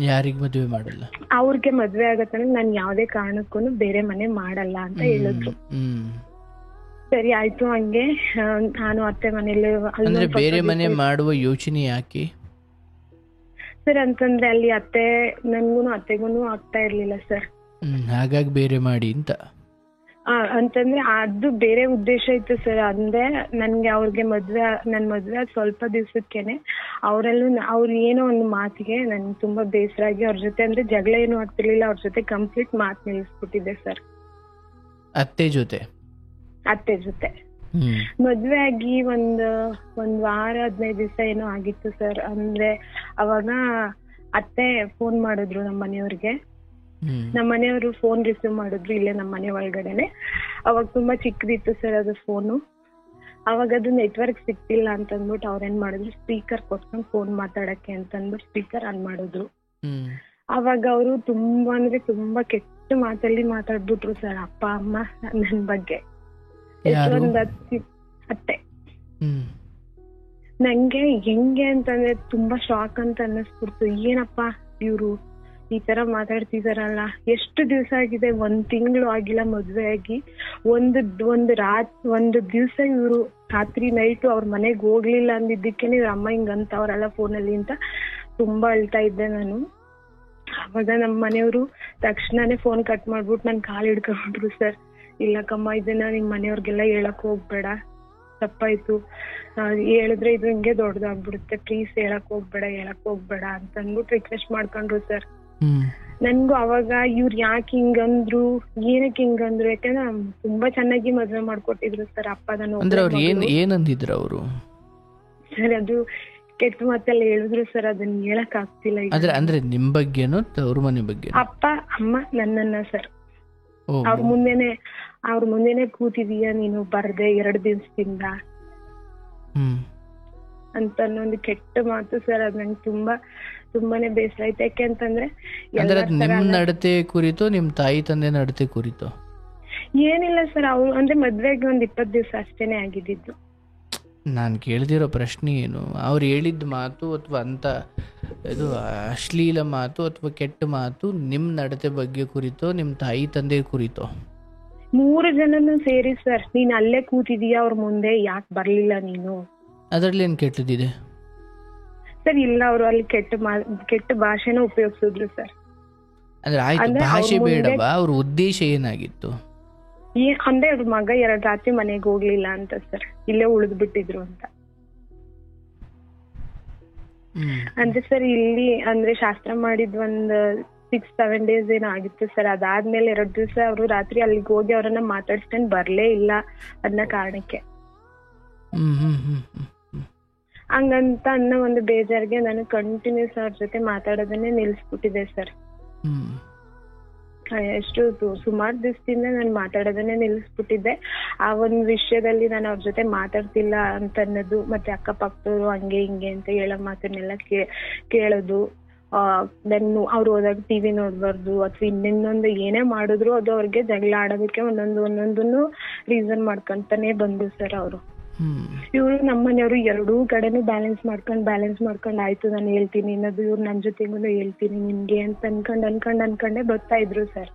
Speaker 2: ಯಾರಿಗ್ ಮದ್ವೆ ಮಾಡಲ್ಲ?
Speaker 1: ಅವ್ರಿಗೆ ಮದ್ವೆ ಆಗೋ ತನಕ ನಾನ್ ಯಾವ್ದೇ ಕಾರಣಕ್ಕೂ ಬೇರೆ ಮನೆ ಮಾಡಲ್ಲ ಅಂತ ಹೇಳಿದ್ರು. ಸರಿ ಆಯ್ತು, ಹಂಗೆ ನಾನು ಅತ್ತೆ ಮನೇಲಿ.
Speaker 2: ಅಂದ್ರೆ ಬೇರೆ ಮನೆ ಮಾಡುವ ಯೋಚನೆ ಯಾಕೆ
Speaker 1: ಸರ್ ಅಂತಂದ್ರೆ ಅಲ್ಲಿ ಅತ್ತೆಗೂ ಆಗ್ತಾ ಇರ್ಲಿಲ್ಲ ಸರ್.
Speaker 2: ಹಾಗಾಗಿ ಬೇರೆ ಮಾಡಿ ಅಂತ
Speaker 1: ಅಂತಂದ್ರೆ ಅದು ಬೇರೆ ಉದ್ದೇಶ ಇತ್ತು ಸರ್. ಅಂದ್ರೆ ನನ್ಗೆ ಅವ್ರಿಗೆ ನನ್ ಮದ್ವೆ ಸ್ವಲ್ಪ ದಿವ್ಸಕ್ಕೇನೆ ಅವ್ರು ಏನೋ ಒಂದು ಮಾತಿಗೆ ನನ್ಗೆ ತುಂಬಾ ಬೇಸರ ಆಗಿ ಅವ್ರ ಜೊತೆ ಅಂದ್ರೆ ಜಗಳ ಏನು ಆಗ್ತಿರ್ಲಿಲ್ಲ, ಅವ್ರ ಜೊತೆ ಕಂಪ್ಲೀಟ್ ಮಾತು ನಿಲ್ಲಿಸ್ಬಿಟ್ಟಿದ್ದೆ ಸರ್.
Speaker 2: ಅತ್ತೆ ಜೊತೆ
Speaker 1: ಮದ್ವೆ ಆಗಿ ಒಂದ್ ವಾರ 15 ದಿವಸ ಏನೋ ಆಗಿತ್ತು ಸರ್. ಅಂದ್ರೆ ಅವಾಗ ಅತ್ತೆ ಫೋನ್ ಮಾಡಿದ್ರು ನಮ್ಮ ಮನೆಯವ್ರಿಗೆ. ನಮ್ಮ ಮನೆಯವರು ಫೋನ್ ರಿಸೀವ್ ಮಾಡಿದ್ರು ಇಲ್ಲೇ ನಮ್ಮ ಮನೆ ಒಳಗಡೆನೆ. ಅವಾಗ ತುಂಬಾ ಚಿಕ್ಕದಿತ್ತು ಸರ್ ಅದು ಫೋನು. ಅವಾಗ ಅದು ನೆಟ್ವರ್ಕ್ ಸಿಕ್ತಿಲ್ಲ ಅಂತ ಅಂದ್ಬಿಟ್ಟು ಅವ್ರೇನ್ ಮಾಡಿದ್ರು, ಸ್ಪೀಕರ್ ಕೊಟ್ಕೊಂಡು ಫೋನ್ ಮಾತಾಡಕ್ಕೆ ಅಂತ ಅಂದ್ಬಿಟ್ಟು ಸ್ಪೀಕರ್ ಆನ್ ಮಾಡಿದ್ರು. ಅವಾಗ ಅವರು ತುಂಬಾ ಅಂದ್ರೆ ತುಂಬಾ ಕೆಟ್ಟ ಮಾತಲ್ಲಿ ಮಾತಾಡ್ಬಿಟ್ರು ಸರ್, ಅಪ್ಪ ಅಮ್ಮ ನನ್ ಬಗ್ಗೆ. ಅತ್ತೆ ನಂಗೆ ಹೆಂಗೆ ಅಂತಂದ್ರೆ ತುಂಬಾ ಶಾಕ್ ಅಂತ ಅನ್ನಿಸ್ಬಿಡ್ತು. ಏನಪ್ಪಾ ಇವ್ರು ಈ ತರ ಮಾತಾಡ್ತಿದಾರಲ್ಲ, ಎಷ್ಟು ದಿವ್ಸ ಆಗಿದೆ, 1 ತಿಂಗಳು ಆಗಿಲ್ಲ ಮದ್ವೆ ಆಗಿ. ಒಂದು ದಿವ್ಸ ಇವ್ರು ರಾತ್ರಿ ನೈಟು ಅವ್ರ ಮನೆಗ್ ಹೋಗ್ಲಿಲ್ಲ ಅಂದಿದ್ದಕ್ಕೇನೆ ಇವ್ರ ಅಮ್ಮ ಹಿಂಗಂತವ್ರಲ್ಲ ಫೋನಲ್ಲಿ ಅಂತ ತುಂಬಾ ಅಳ್ತಾ ಇದ್ದೆ ನಾನು. ಅವಾಗ ನಮ್ಮ ಮನೆಯವರು ತಕ್ಷಣನೇ ಫೋನ್ ಕಟ್ ಮಾಡ್ಬಿಟ್ಟು ನನ್ ಕಾಲ್ ಹಿಡ್ಕೊಂಡ್ರು ಸರ್. ಇಲ್ಲಕ್ಕಮ್ಮ, ಇದನ್ನ ನಿಮ್ ಮನೆಯವ್ರಿಗೆಲ್ಲ ಹೇಳಕ್ ಹೋಗ್ಬೇಡ, ತಪ್ಪಾಯ್ತು, ಹೇಳಿದ್ರೆ ಇದು ಹಿಂಗೆ ದೊಡ್ಡದಾಗ್ಬಿಡುತ್ತೆ, ಪ್ಲೀಸ್ ಹೇಳಕ್ ಹೋಗ್ಬೇಡ ಅಂತ ಅಂದ್ಬಿಟ್ಟು ರಿಕ್ವೆಸ್ಟ್ ಮಾಡ್ಕೊಂಡ್ರು ಸರ್. ನನ್ಗೂ ಅವಾಗ ಇವ್ರು ಯಾಕೆ ಹಿಂಗಂದ್ರು, ಏನಕ್ಕೆ ಹಿಂಗಂದ್ರು, ಯಾಕಂದ್ರೆ ತುಂಬಾ ಚೆನ್ನಾಗಿ ಮದ್ವೆ ಮಾಡ್ಕೊಟ್ಟಿದ್ರು ಸರ್ ಅಪ್ಪ.
Speaker 2: ಏನಂದಿದ್ರು ಅವರು
Speaker 1: ಸರ್? ಅದು ಕೆಟ್ಟ ಮಾತೆಲ್ಲ ಹೇಳಿದ್ರು ಸರ್, ಅದನ್ನ ಹೇಳಕ್ ಆಗ್ತಿಲ್ಲ.
Speaker 2: ಅಂದ್ರೆ ನಿಮ್ ಬಗ್ಗೆನೋ ಅವ್ರ ಮನೆ ಬಗ್ಗೆ?
Speaker 1: ಅಪ್ಪ ಅಮ್ಮ ನನ್ನನ್ನ ಸರ್. ಅವ್ರ ಮುಂದೆನೆ ಕೂತಿದೀಯ ನೀನು ಬರ್ದೆ 2 ದಿವಸದಿಂದ ಅಂತ ಅನ್ನೊಂದು ಕೆಟ್ಟ ಮಾತು ಸರ್. ಅದ್ ನಂಗೆ ತುಂಬಾನೇ ಬೇಸರ ಆಯ್ತು. ಯಾಕೆ ಅಂತಂದ್ರೆ
Speaker 2: ನಿಮ್ ನಡತೆ ಕುರಿತು, ನಿಮ್ ತಾಯಿ ತಂದೆ ನಡತೆ ಕುರಿತು
Speaker 1: ಏನಿಲ್ಲ ಸರ್. ಅವ್ರು ಅಂದ್ರೆ ಮದ್ವೆಗೆ 20 ದಿವಸ ಅಷ್ಟೇನೆ ಆಗಿದ್ದು.
Speaker 2: ನಾನು ಕೇಳ್ದಿರೋ ಪ್ರಶ್ನೆ ಏನು, ಅವ್ರು ಹೇಳಿದ ಮಾತು ಅಥವಾ ಅಂತ ಇದು ಅಶ್ಲೀಲ ಮಾತು ಅಥವಾ ಕೆಟ್ಟ ಮಾತು ನಿಮ್ ನಡತೆ ಬಗ್ಗೆ ಕುರಿತು, ನಿಮ್ ತಾಯಿ ತಂದೆ ಕುರಿತು?
Speaker 1: 3 ಜನನು ಸೇರಿ ಸರ್. ನೀನ್ ಅಲ್ಲೇ ಕೂತಿದೀಯ ಅವ್ರ ಮುಂದೆ, ಯಾಕೆ ಬರ್ಲಿಲ್ಲ ನೀನು?
Speaker 2: ಅದ್ರಲ್ಲಿ ಏನ್ ಕೆಟ್ಟದಿದೆ
Speaker 1: ಸರ್? ಇಲ್ಲ, ಅವರು ಅಲ್ಲಿ ಕೆಟ್ಟ ಭಾಷೆನ ಉಪಯೋಗಿಸಿದ್ರು ಸರ್.
Speaker 2: ಅಂದ್ರೆ ಆಯ್ತು, ಭಾಷೆ ಬೇಡವಾ, ಅವ್ರ ಉದ್ದೇಶ ಏನಾಗಿತ್ತು?
Speaker 1: ಅಂದ್ರೆ ಅವ್ರ ಮಗ 2 ರಾತ್ರಿ ಮನೆಗೆ ಹೋಗ್ಲಿಲ್ಲ ಅಂತ ಸರ್, ಇಲ್ಲೇ ಉಳಿದ್ ಬಿಟ್ಟಿದ್ರು ಅಂತ. ಅಂದ್ರೆ ಸರ್ ಇಲ್ಲಿ ಅಂದ್ರೆ ಶಾಸ್ತ್ರ ಮಾಡಿದ್ 6-7 ಡೇಸ್ ಏನೋ ಆಗಿತ್ತು ಸರ್. ಅದಾದ್ಮೇಲೆ 2 ದಿವಸ ಅವರು ರಾತ್ರಿ ಅಲ್ಲಿಗೆ ಹೋಗಿ ಅವ್ರನ್ನ ಮಾತಾಡ್ಸ್ಕೊಂಡ್ ಬರ್ಲೇ ಇಲ್ಲ ಅನ್ನೋ ಕಾರಣಕ್ಕೆ. ಹಂಗಂತ ಅನ್ನೋ ಒಂದು ಬೇಜಾರ್ಗೆ ನಾನು ಕಂಟಿನ್ಯೂಸ್ ಅವ್ರ ಜೊತೆ ಮಾತಾಡೋದನ್ನೇ ನಿಲ್ಸ್ಬಿಟ್ಟಿದೆ ಸರ್. ಎಷ್ಟು ಸುಮಾರು ದಿವಸದಿಂದ ನಾನು ಮಾತಾಡೋದನ್ನೇ ನಿಲ್ಲಿಸ್ಬಿಟ್ಟಿದ್ದೆ. ಆ ಒಂದು ವಿಷಯದಲ್ಲಿ ನಾನು ಅವ್ರ ಜೊತೆ ಮಾತಾಡ್ತಿಲ್ಲ ಅಂತ ಅನ್ನೋದು, ಮತ್ತೆ ಅಕ್ಕಪಕ್ಕದವರು ಹಂಗೆ ಹಿಂಗೆ ಅಂತ ಹೇಳೋ ಮಾತನ್ನೆಲ್ಲ ಕೇಳೋದು, ನಾನು ಅವ್ರು ಹೋದಾಗ ಟಿವಿ ನೋಡ್ಬಾರ್ದು ಅಥವಾ ಇನ್ನೊಂದು ಏನೇ ಮಾಡಿದ್ರು ಅದು ಅವ್ರಿಗೆ ಜಗಳ ಆಡೋದಕ್ಕೆ ಒಂದೊಂದನ್ನು ರೀಸನ್ ಮಾಡ್ಕೊಂತಾನೆ ಬಂದು ಸರ್ ಅವರು. ಇವ್ರು ನಮ್ಮನೆಯವರು 2 ಕಡೆನೂ ಬ್ಯಾಲೆನ್ಸ್ ಮಾಡ್ಕೊಂಡು ಆಯ್ತು ನಾನು ಹೇಳ್ತೀನಿ ಅನ್ನೋದು, ಇವ್ರು ನನ್ ಜೊತೆಗೂ ಹೇಳ್ತೀನಿ ನಿಮ್ಗೆ ಅಂತ ಅನ್ಕೊಂಡೇ ಬರ್ತಾ ಇದ್ರು ಸರ್.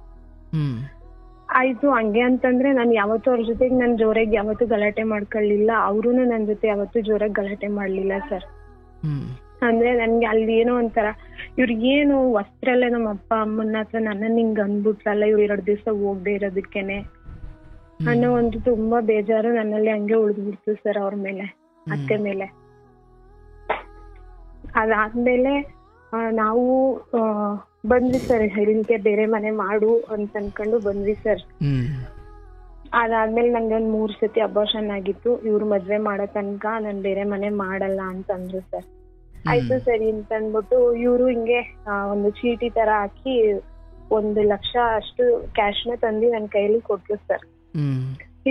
Speaker 1: ಆಯ್ತು ಹಂಗೆ ಅಂತಂದ್ರೆ ನಾನು ಯಾವತ್ತೂ ಅವ್ರ ಜೊತೆಗೆ ನನ್ ಜೋರಾಗಿ ಯಾವತ್ತೂ ಗಲಾಟೆ ಮಾಡ್ಕೊಳ್ಳಿಲ್ಲ, ಅವ್ರುನು ನನ್ ಜೊತೆ ಯಾವತ್ತೂ ಜೋರಾಗಿ ಗಲಾಟೆ ಮಾಡ್ಲಿಲ್ಲ ಸರ್. ಅಂದ್ರೆ ನನ್ಗೆ ಅಲ್ಲಿ ಏನೋ ಒಂಥರ ಇವ್ರಿಗೇನು ವಸ್ತ್ರಲ್ಲೇ ನಮ್ಮ ಅಪ್ಪ ಅಮ್ಮನ ಹತ್ರ ನನ್ನನ್ನ ಹಿಂಗ್ ಅಂದ್ಬಿಟ್ರಲ್ಲ ಇವ್ರು 2 ದಿವಸ ಹೋಗದೆ ಇರೋದಕ್ಕೇನೆ ಅನ್ನೋ ಒಂದು ತುಂಬಾ ಬೇಜಾರು ನನ್ನಲ್ಲಿ ಹಂಗೆ ಉಳಿದ್ಬಿಡ್ತು ಸರ್ ಅವ್ರ ಮೇಲೆ, ಅತ್ತೆ ಮೇಲೆ. ಅದಾದ್ಮೇಲೆ ನಾವು ಬಂದ್ವಿ ಸರ್, ಇಲ್ಲಿಗೆ ಬೇರೆ ಮನೆ ಮಾಡು ಅಂತ ಅನ್ಕೊಂಡು ಬಂದ್ವಿ ಸರ್. ಅದಾದ್ಮೇಲೆ ನಂಗೆ 3 ಸತಿ ಅಬಾರ್ಷನ್ ಆಗಿತ್ತು. ಇವ್ರು ಮದ್ವೆ ಮಾಡೋ ತನಕ ನಾನ್ ಬೇರೆ ಮನೆ ಮಾಡಲ್ಲ ಅಂತ ಅಂದ್ರು ಸರ್. ಆಯ್ತು ಸರಿ ಅಂತ ಅಂದ್ಬಿಟ್ಟು ಇವ್ರು ಹಿಂಗೆ ಒಂದು ಚೀಟಿ ತರ ಹಾಕಿ 1 ಲಕ್ಷ ಅಷ್ಟು ಕ್ಯಾಶ್ನ ತಂದು ನನ್ ಕೈಲಿ ಕೊಟ್ರು ಸರ್.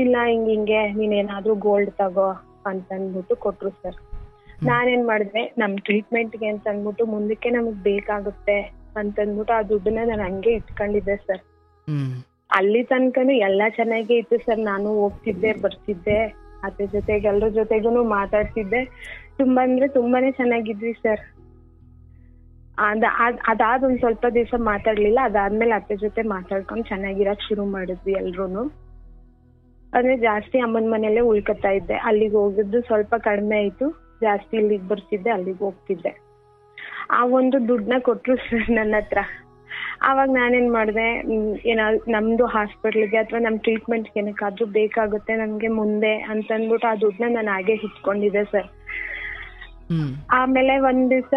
Speaker 1: ಇಲ್ಲ ಹಿಂಗೆ ನೀನೇನಾದ್ರೂ ಗೋಲ್ಡ್ ತಗೋ ಅಂತ ಅಂದ್ಬಿಟ್ಟು ಕೊಟ್ರು ಸರ್. ನಾನೇನ್ ಮಾಡಿದೆ, ನಮ್ ಟ್ರೀಟ್ಮೆಂಟ್ಗೆ ಅಂತ ಅಂದ್ಬಿಟ್ಟು ಮುಂದಕ್ಕೆ ನಮಗ್ ಬೇಕಾಗುತ್ತೆ ಅಂತ ಅಂದ್ಬಿಟ್ಟು ಆ ದುಡ್ಡನ್ನ ನಾನು ಹಂಗೆ ಇಟ್ಕೊಂಡಿದ್ದೆ ಸರ್. ಅಲ್ಲಿ ತನಕನು ಎಲ್ಲಾ ಚೆನ್ನಾಗೇ ಇತ್ತು ಸರ್. ನಾನು ಹೋಗ್ತಿದ್ದೆ ಬರ್ತಿದ್ದೆ, ಅದ್ರ ಜೊತೆಗೆ ಎಲ್ರ ಜೊತೆಗೂನು ಮಾತಾಡ್ತಿದ್ದೆ. ತುಂಬಾ ಅಂದ್ರೆ ತುಂಬಾನೇ ಚೆನ್ನಾಗಿದ್ವಿ ಸರ್. ಅದಾದ ಒಂದ್ ಸ್ವಲ್ಪ ದಿವಸ ಮಾತಾಡ್ಲಿಲ್ಲ. ಅದಾದ್ಮೇಲೆ ಅತ್ತೆ ಜೊತೆ ಮಾತಾಡ್ಕೊಂಡು ಚೆನ್ನಾಗಿರಕ್ ಶುರು ಮಾಡಿದ್ವಿ ಎಲ್ರೂನು. ಅಂದ್ರೆ ಜಾಸ್ತಿ ಅಮ್ಮನ ಮನೆಯಲ್ಲೇ ಉಳ್ಕೊತಾ ಇದ್ದೆ. ಅಲ್ಲಿಗೆ ಹೋಗಿದ್ದು ಸ್ವಲ್ಪ ಕಡಿಮೆ ಆಯ್ತು, ಜಾಸ್ತಿ ಇಲ್ಲಿಗೆ ಬರ್ತಿದ್ದೆ, ಅಲ್ಲಿಗೆ ಹೋಗ್ತಿದ್ದೆ. ಆ ಒಂದು ದುಡ್ಡನ್ನ ಕೊಟ್ರು ಸರ್ ನನ್ನ ಹತ್ರ. ಆವಾಗ ನಾನೇನ್ ಮಾಡಿದೆ, ನಮ್ದು ಹಾಸ್ಪಿಟ್ಲಿಗೆ ಅಥವಾ ನಮ್ ಟ್ರೀಟ್ಮೆಂಟ್ಗೆ ಏನಕ್ಕಾದ್ರೂ ಬೇಕಾಗುತ್ತೆ ನಮ್ಗೆ ಮುಂದೆ ಅಂತಂದ್ಬಿಟ್ಟು ಆ ದುಡ್ಡನ್ನ ನಾನು ಹಾಗೆ ಇಟ್ಕೊಂಡಿದ್ದೆ ಸರ್. ಆಮೇಲೆ ಒಂದ್ ದಿವಸ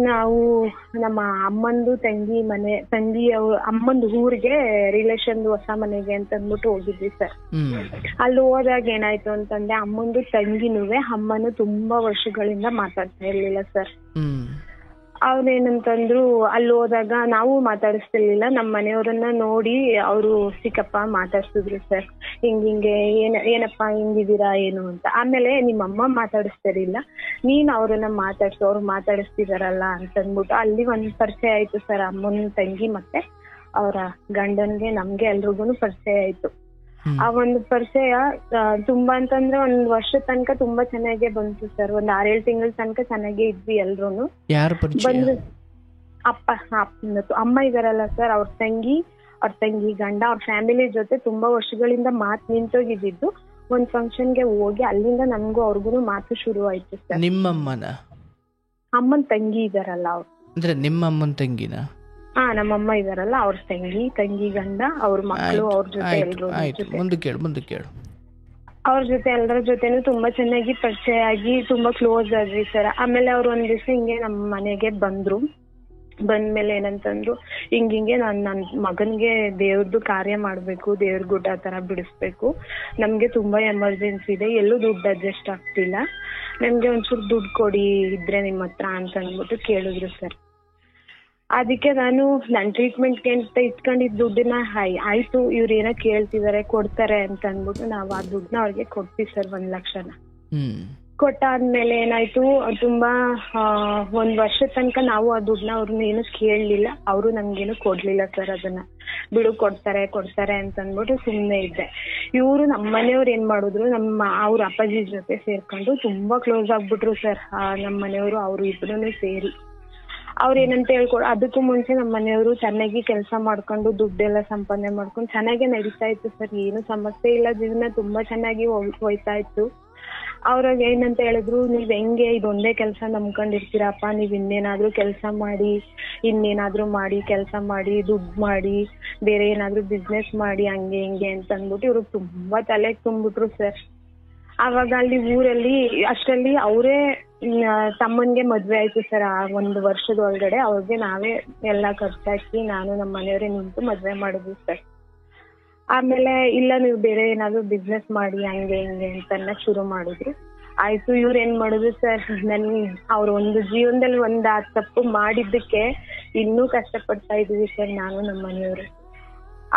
Speaker 1: ನಾವು ನಮ್ಮ ಅಮ್ಮಂದು ತಂಗಿ ಅಮ್ಮಂದು ಊರಿಗೆ ರಿಲೇಷನ್ ಹೊಸ ಮನೆಗೆ ಅಂತ ಅಂದ್ಬಿಟ್ಟು ಹೋಗಿದ್ವಿ ಸರ್. ಅಲ್ಲಿ ಹೋದಾಗ ಏನಾಯ್ತು ಅಂತಂದ್ರೆ ಅಮ್ಮಂದು ತಂಗಿನೂವೆ ಅಮ್ಮನು ತುಂಬಾ ವರ್ಷಗಳಿಂದ ಮಾತಾಡ್ತಾ ಇರ್ಲಿಲ್ಲ ಸರ್. ಅವ್ರೇನಂತಂದ್ರು, ಅಲ್ಲಿ ಹೋದಾಗ ನಾವು ಮಾತಾಡಿಸ್ತಿರ್ಲಿಲ್ಲ, ನಮ್ಮ ಮನೆಯವ್ರನ್ನ ನೋಡಿ ಅವರು ಚಿಕ್ಕಪ್ಪ ಮಾತಾಡ್ಸಿದ್ರು ಸರ್, ಹಿಂಗೆ ಏನಪ್ಪಾ ಹಿಂಗಿದ್ದೀರಾ ಏನು ಅಂತ. ಆಮೇಲೆ ನಿಮ್ಮಮ್ಮ ಮಾತಾಡಿಸ್ತಿರ್ಲಿಲ್ಲ, ನೀನ್ ಅವ್ರನ್ನ ಮಾತಾಡ್ಸು, ಅವ್ರು ಮಾತಾಡಿಸ್ತಿದಾರಲ್ಲ ಅಂತಂದ್ಬಿಟ್ಟು ಅಲ್ಲಿ ಒಂದ್ ಪರಿಚಯ ಆಯ್ತು ಸರ್. ಅಮ್ಮನ ತಂಗಿ ಮತ್ತೆ ಅವರ ಗಂಡನ್ಗೆ ನಮ್ಗೆ ಎಲ್ರಿಗೂ ಪರಿಚಯ ಆಯ್ತು. ಆ ಒಂದು ಪರಿಚಯ ತುಂಬಾ ಅಂತಂದ್ರೆ ಒಂದ್ ವರ್ಷ ತನಕ ತುಂಬಾ ಚೆನ್ನಾಗೇ ಬಂತು ಸರ್. ಒಂದ್ 6-7 ತಿಂಗಳ ತನಕ ಚೆನ್ನಾಗೇ ಇದ್ವಿ ಎಲ್ರೂನು. ಬಂದ್ರು ಅಮ್ಮ ಇದಾರಲ್ಲ ಸರ್, ಅವ್ರ ತಂಗಿ ಗಂಡ ಅವ್ರ ಫ್ಯಾಮಿಲಿ ಜೊತೆ ತುಂಬಾ ವರ್ಷಗಳಿಂದ ಮಾತು ನಿಂತೋಗಿದ್ದು. ಒಂದ್ ಫಂಕ್ಷನ್ಗೆ ಹೋಗಿ ಅಲ್ಲಿಂದ ನನ್ಗೂ ಅವ್ರಿಗೂ ಮಾತು ಶುರು ಆಯ್ತು ಸರ್. ಅಮ್ಮನ್ ತಂಗಿ ಇದಾರಲ್ಲ ಅವ್ರು.
Speaker 2: ಅಂದ್ರೆ ನಿಮ್ಮ ಅಮ್ಮನ್ ತಂಗಿನ?
Speaker 1: ನಮ್ಮಮ್ಮ ಇದಾರಲ್ಲ ಅವ್ರ ತಂಗಿ ಗಂಡ ಅವ್ರ ಮಕ್ಕಳು ಅವ್ರ ಜೊತೆ ಅವ್ರ ಜೊತೆ ಎಲ್ಲರ ಜೊತೆನೂ ತುಂಬಾ ಚೆನ್ನಾಗಿ ಪರಿಚಯ ಆಗಿ ತುಂಬಾ ಕ್ಲೋಸ್ ಆದ್ವಿ ಸರ್. ಆಮೇಲೆ ಅವ್ರು ಒಂದ್ ದಿವಸ ಹಿಂಗೆ ನಮ್ಮ ಮನೆಗೆ ಬಂದ್ಮೇಲೆ ಏನಂತಂದ್ರು, ಹಿಂಗೆ ನನ್ ಮಗನ್ಗೆ ದೇವ್ರದ್ದು ಕಾರ್ಯ ಮಾಡ್ಬೇಕು, ದೇವ್ರ ಗುಡ್ಡ ತರ ಬಿಡಿಸ್ಬೇಕು, ನಮ್ಗೆ ತುಂಬಾ ಎಮರ್ಜೆನ್ಸಿ ಇದೆ, ಎಲ್ಲೂ ದುಡ್ಡು ಅಡ್ಜಸ್ಟ್ ಆಗ್ತಿಲ್ಲ, ನಮ್ಗೆ ಒಂಚೂರು ದುಡ್ಡು ಕೊಡಿ ಇದ್ರೆ ನಿಮ್ ಹತ್ರ ಅಂತ ಅಂದ್ಬಿಟ್ಟು ಕೇಳಿದ್ರು ಸರ್. ಅದಕ್ಕೆ ನಾನು ನನ್ ಟ್ರೀಟ್ಮೆಂಟ್ಗೆ ಅಂತ ಇಟ್ಕೊಂಡಿದ್ ದುಡ್ಡನ್ನ ಆಯ್ತು ಇವ್ರು ಏನೋ ಕೇಳ್ತಿದಾರೆ ಕೊಡ್ತಾರೆ ಅಂತ ಅಂದ್ಬಿಟ್ಟು ನಾವು ಆ ದುಡ್ಡನ್ನ ಅವ್ರಿಗೆ ಕೊಡ್ತೀವಿ ಸರ್, 1 ಲಕ್ಷನ. ಕೊಟ್ಟಾದ್ಮೇಲೆ ಏನಾಯ್ತು, ತುಂಬಾ ಒಂದ್ ವರ್ಷದ ತನಕ ನಾವು ಆ ದುಡ್ಡನ್ನ ಅವ್ರನ್ನ ಏನು ಕೇಳಲಿಲ್ಲ, ಅವರು ನಮ್ಗೇನು ಕೊಡ್ಲಿಲ್ಲ ಸರ್. ಅದನ್ನ ಬಿಡು ಕೊಡ್ತಾರೆ ಅಂತ ಅಂದ್ಬಿಟ್ಟು ಸುಮ್ನೆ ಇದ್ದೆ. ಇವ್ರು ನಮ್ಮ ಮನೆಯವ್ರು ಏನ್ ಮಾಡಿದ್ರು, ಅವ್ರ ಅಪ್ಪಾಜಿ ಜೊತೆ ಸೇರ್ಕೊಂಡು ತುಂಬಾ ಕ್ಲೋಸ್ ಆಗ್ಬಿಟ್ರು ಸರ್. ನಮ್ಮ ಮನೆಯವರು ಅವ್ರು ಇಬ್ರು ಸೇರಿ ಅವ್ರ ಏನಂತ ಹೇಳ್ಕೊಡು. ಅದಕ್ಕೂ ಮುಂಚೆ ನಮ್ಮ ಮನೆಯವರು ಚೆನ್ನಾಗಿ ಕೆಲಸ ಮಾಡ್ಕೊಂಡು ದುಡ್ಡೆಲ್ಲ ಸಂಪಾದನೆ ಮಾಡ್ಕೊಂಡು ಚೆನ್ನಾಗೆ ನಡೀತಾ ಇತ್ತು ಸರ್, ಏನು ಸಮಸ್ಯೆ ಇಲ್ಲ, ಜೀವನ ತುಂಬಾ ಚೆನ್ನಾಗಿ ಹೋಯ್ತಾ ಇತ್ತು. ಅವ್ರಾಗ ಏನಂತ ಹೇಳಿದ್ರು, ನೀವ್ ಹೆಂಗೆ ಇದೊಂದೇ ಕೆಲಸ ನಂಬ್ಕೊಂಡಿರ್ತೀರಪ್ಪ, ನೀವ್ ಇನ್ನೇನಾದ್ರೂ ಕೆಲಸ ಮಾಡಿ, ಕೆಲಸ ಮಾಡಿ ದುಡ್ಡು ಮಾಡಿ ಬೇರೆ ಏನಾದ್ರೂ ಬಿಸ್ನೆಸ್ ಮಾಡಿ ಹಂಗೆ ಹಿಂಗೆ ಅಂತ ಅಂದ್ಬಿಟ್ಟು ಇವ್ರು ತುಂಬಾ ತಲೆಗೆ ತುಂಬಿಟ್ರು ಸರ್. ಅವಾಗ ಅಲ್ಲಿ ಊರಲ್ಲಿ ಅಷ್ಟರಲ್ಲಿ ಅವರೇ ತಮ್ಮನ್ಗೆ ಮದ್ವೆ ಆಯ್ತು ಸರ್. ಆ 1 ವರ್ಷದ ಒಳಗಡೆ ಅವ್ರಿಗೆ ನಾವೇ ಎಲ್ಲಾ ಖರ್ಚಾಕಿ ನಾನು ನಮ್ಮ ಮನೆಯವರೇ ನಿಂತು ಮದ್ವೆ ಮಾಡಿದ್ವಿ ಸರ್. ಆಮೇಲೆ ಇಲ್ಲ ನೀವು ಬೇರೆ ಏನಾದ್ರು ಬಿಸ್ನೆಸ್ ಮಾಡಿ ಹಂಗೆ ಹಿಂಗೆ ಅಂತ ಶುರು ಮಾಡಿದ್ರು. ಆಯ್ತು, ಇವ್ರ ಏನ್ ಮಾಡುದು ಸರ್, ಅವ್ರ ಒಂದು ಜೀವನದಲ್ಲಿ ಆ ತಪ್ಪು ಮಾಡಿದ್ದಕ್ಕೆ ಇನ್ನೂ ಕಷ್ಟಪಡ್ತಾ ಇದೀವಿ ಸರ್ ನಾನು ನಮ್ಮ ಮನೆಯವರು.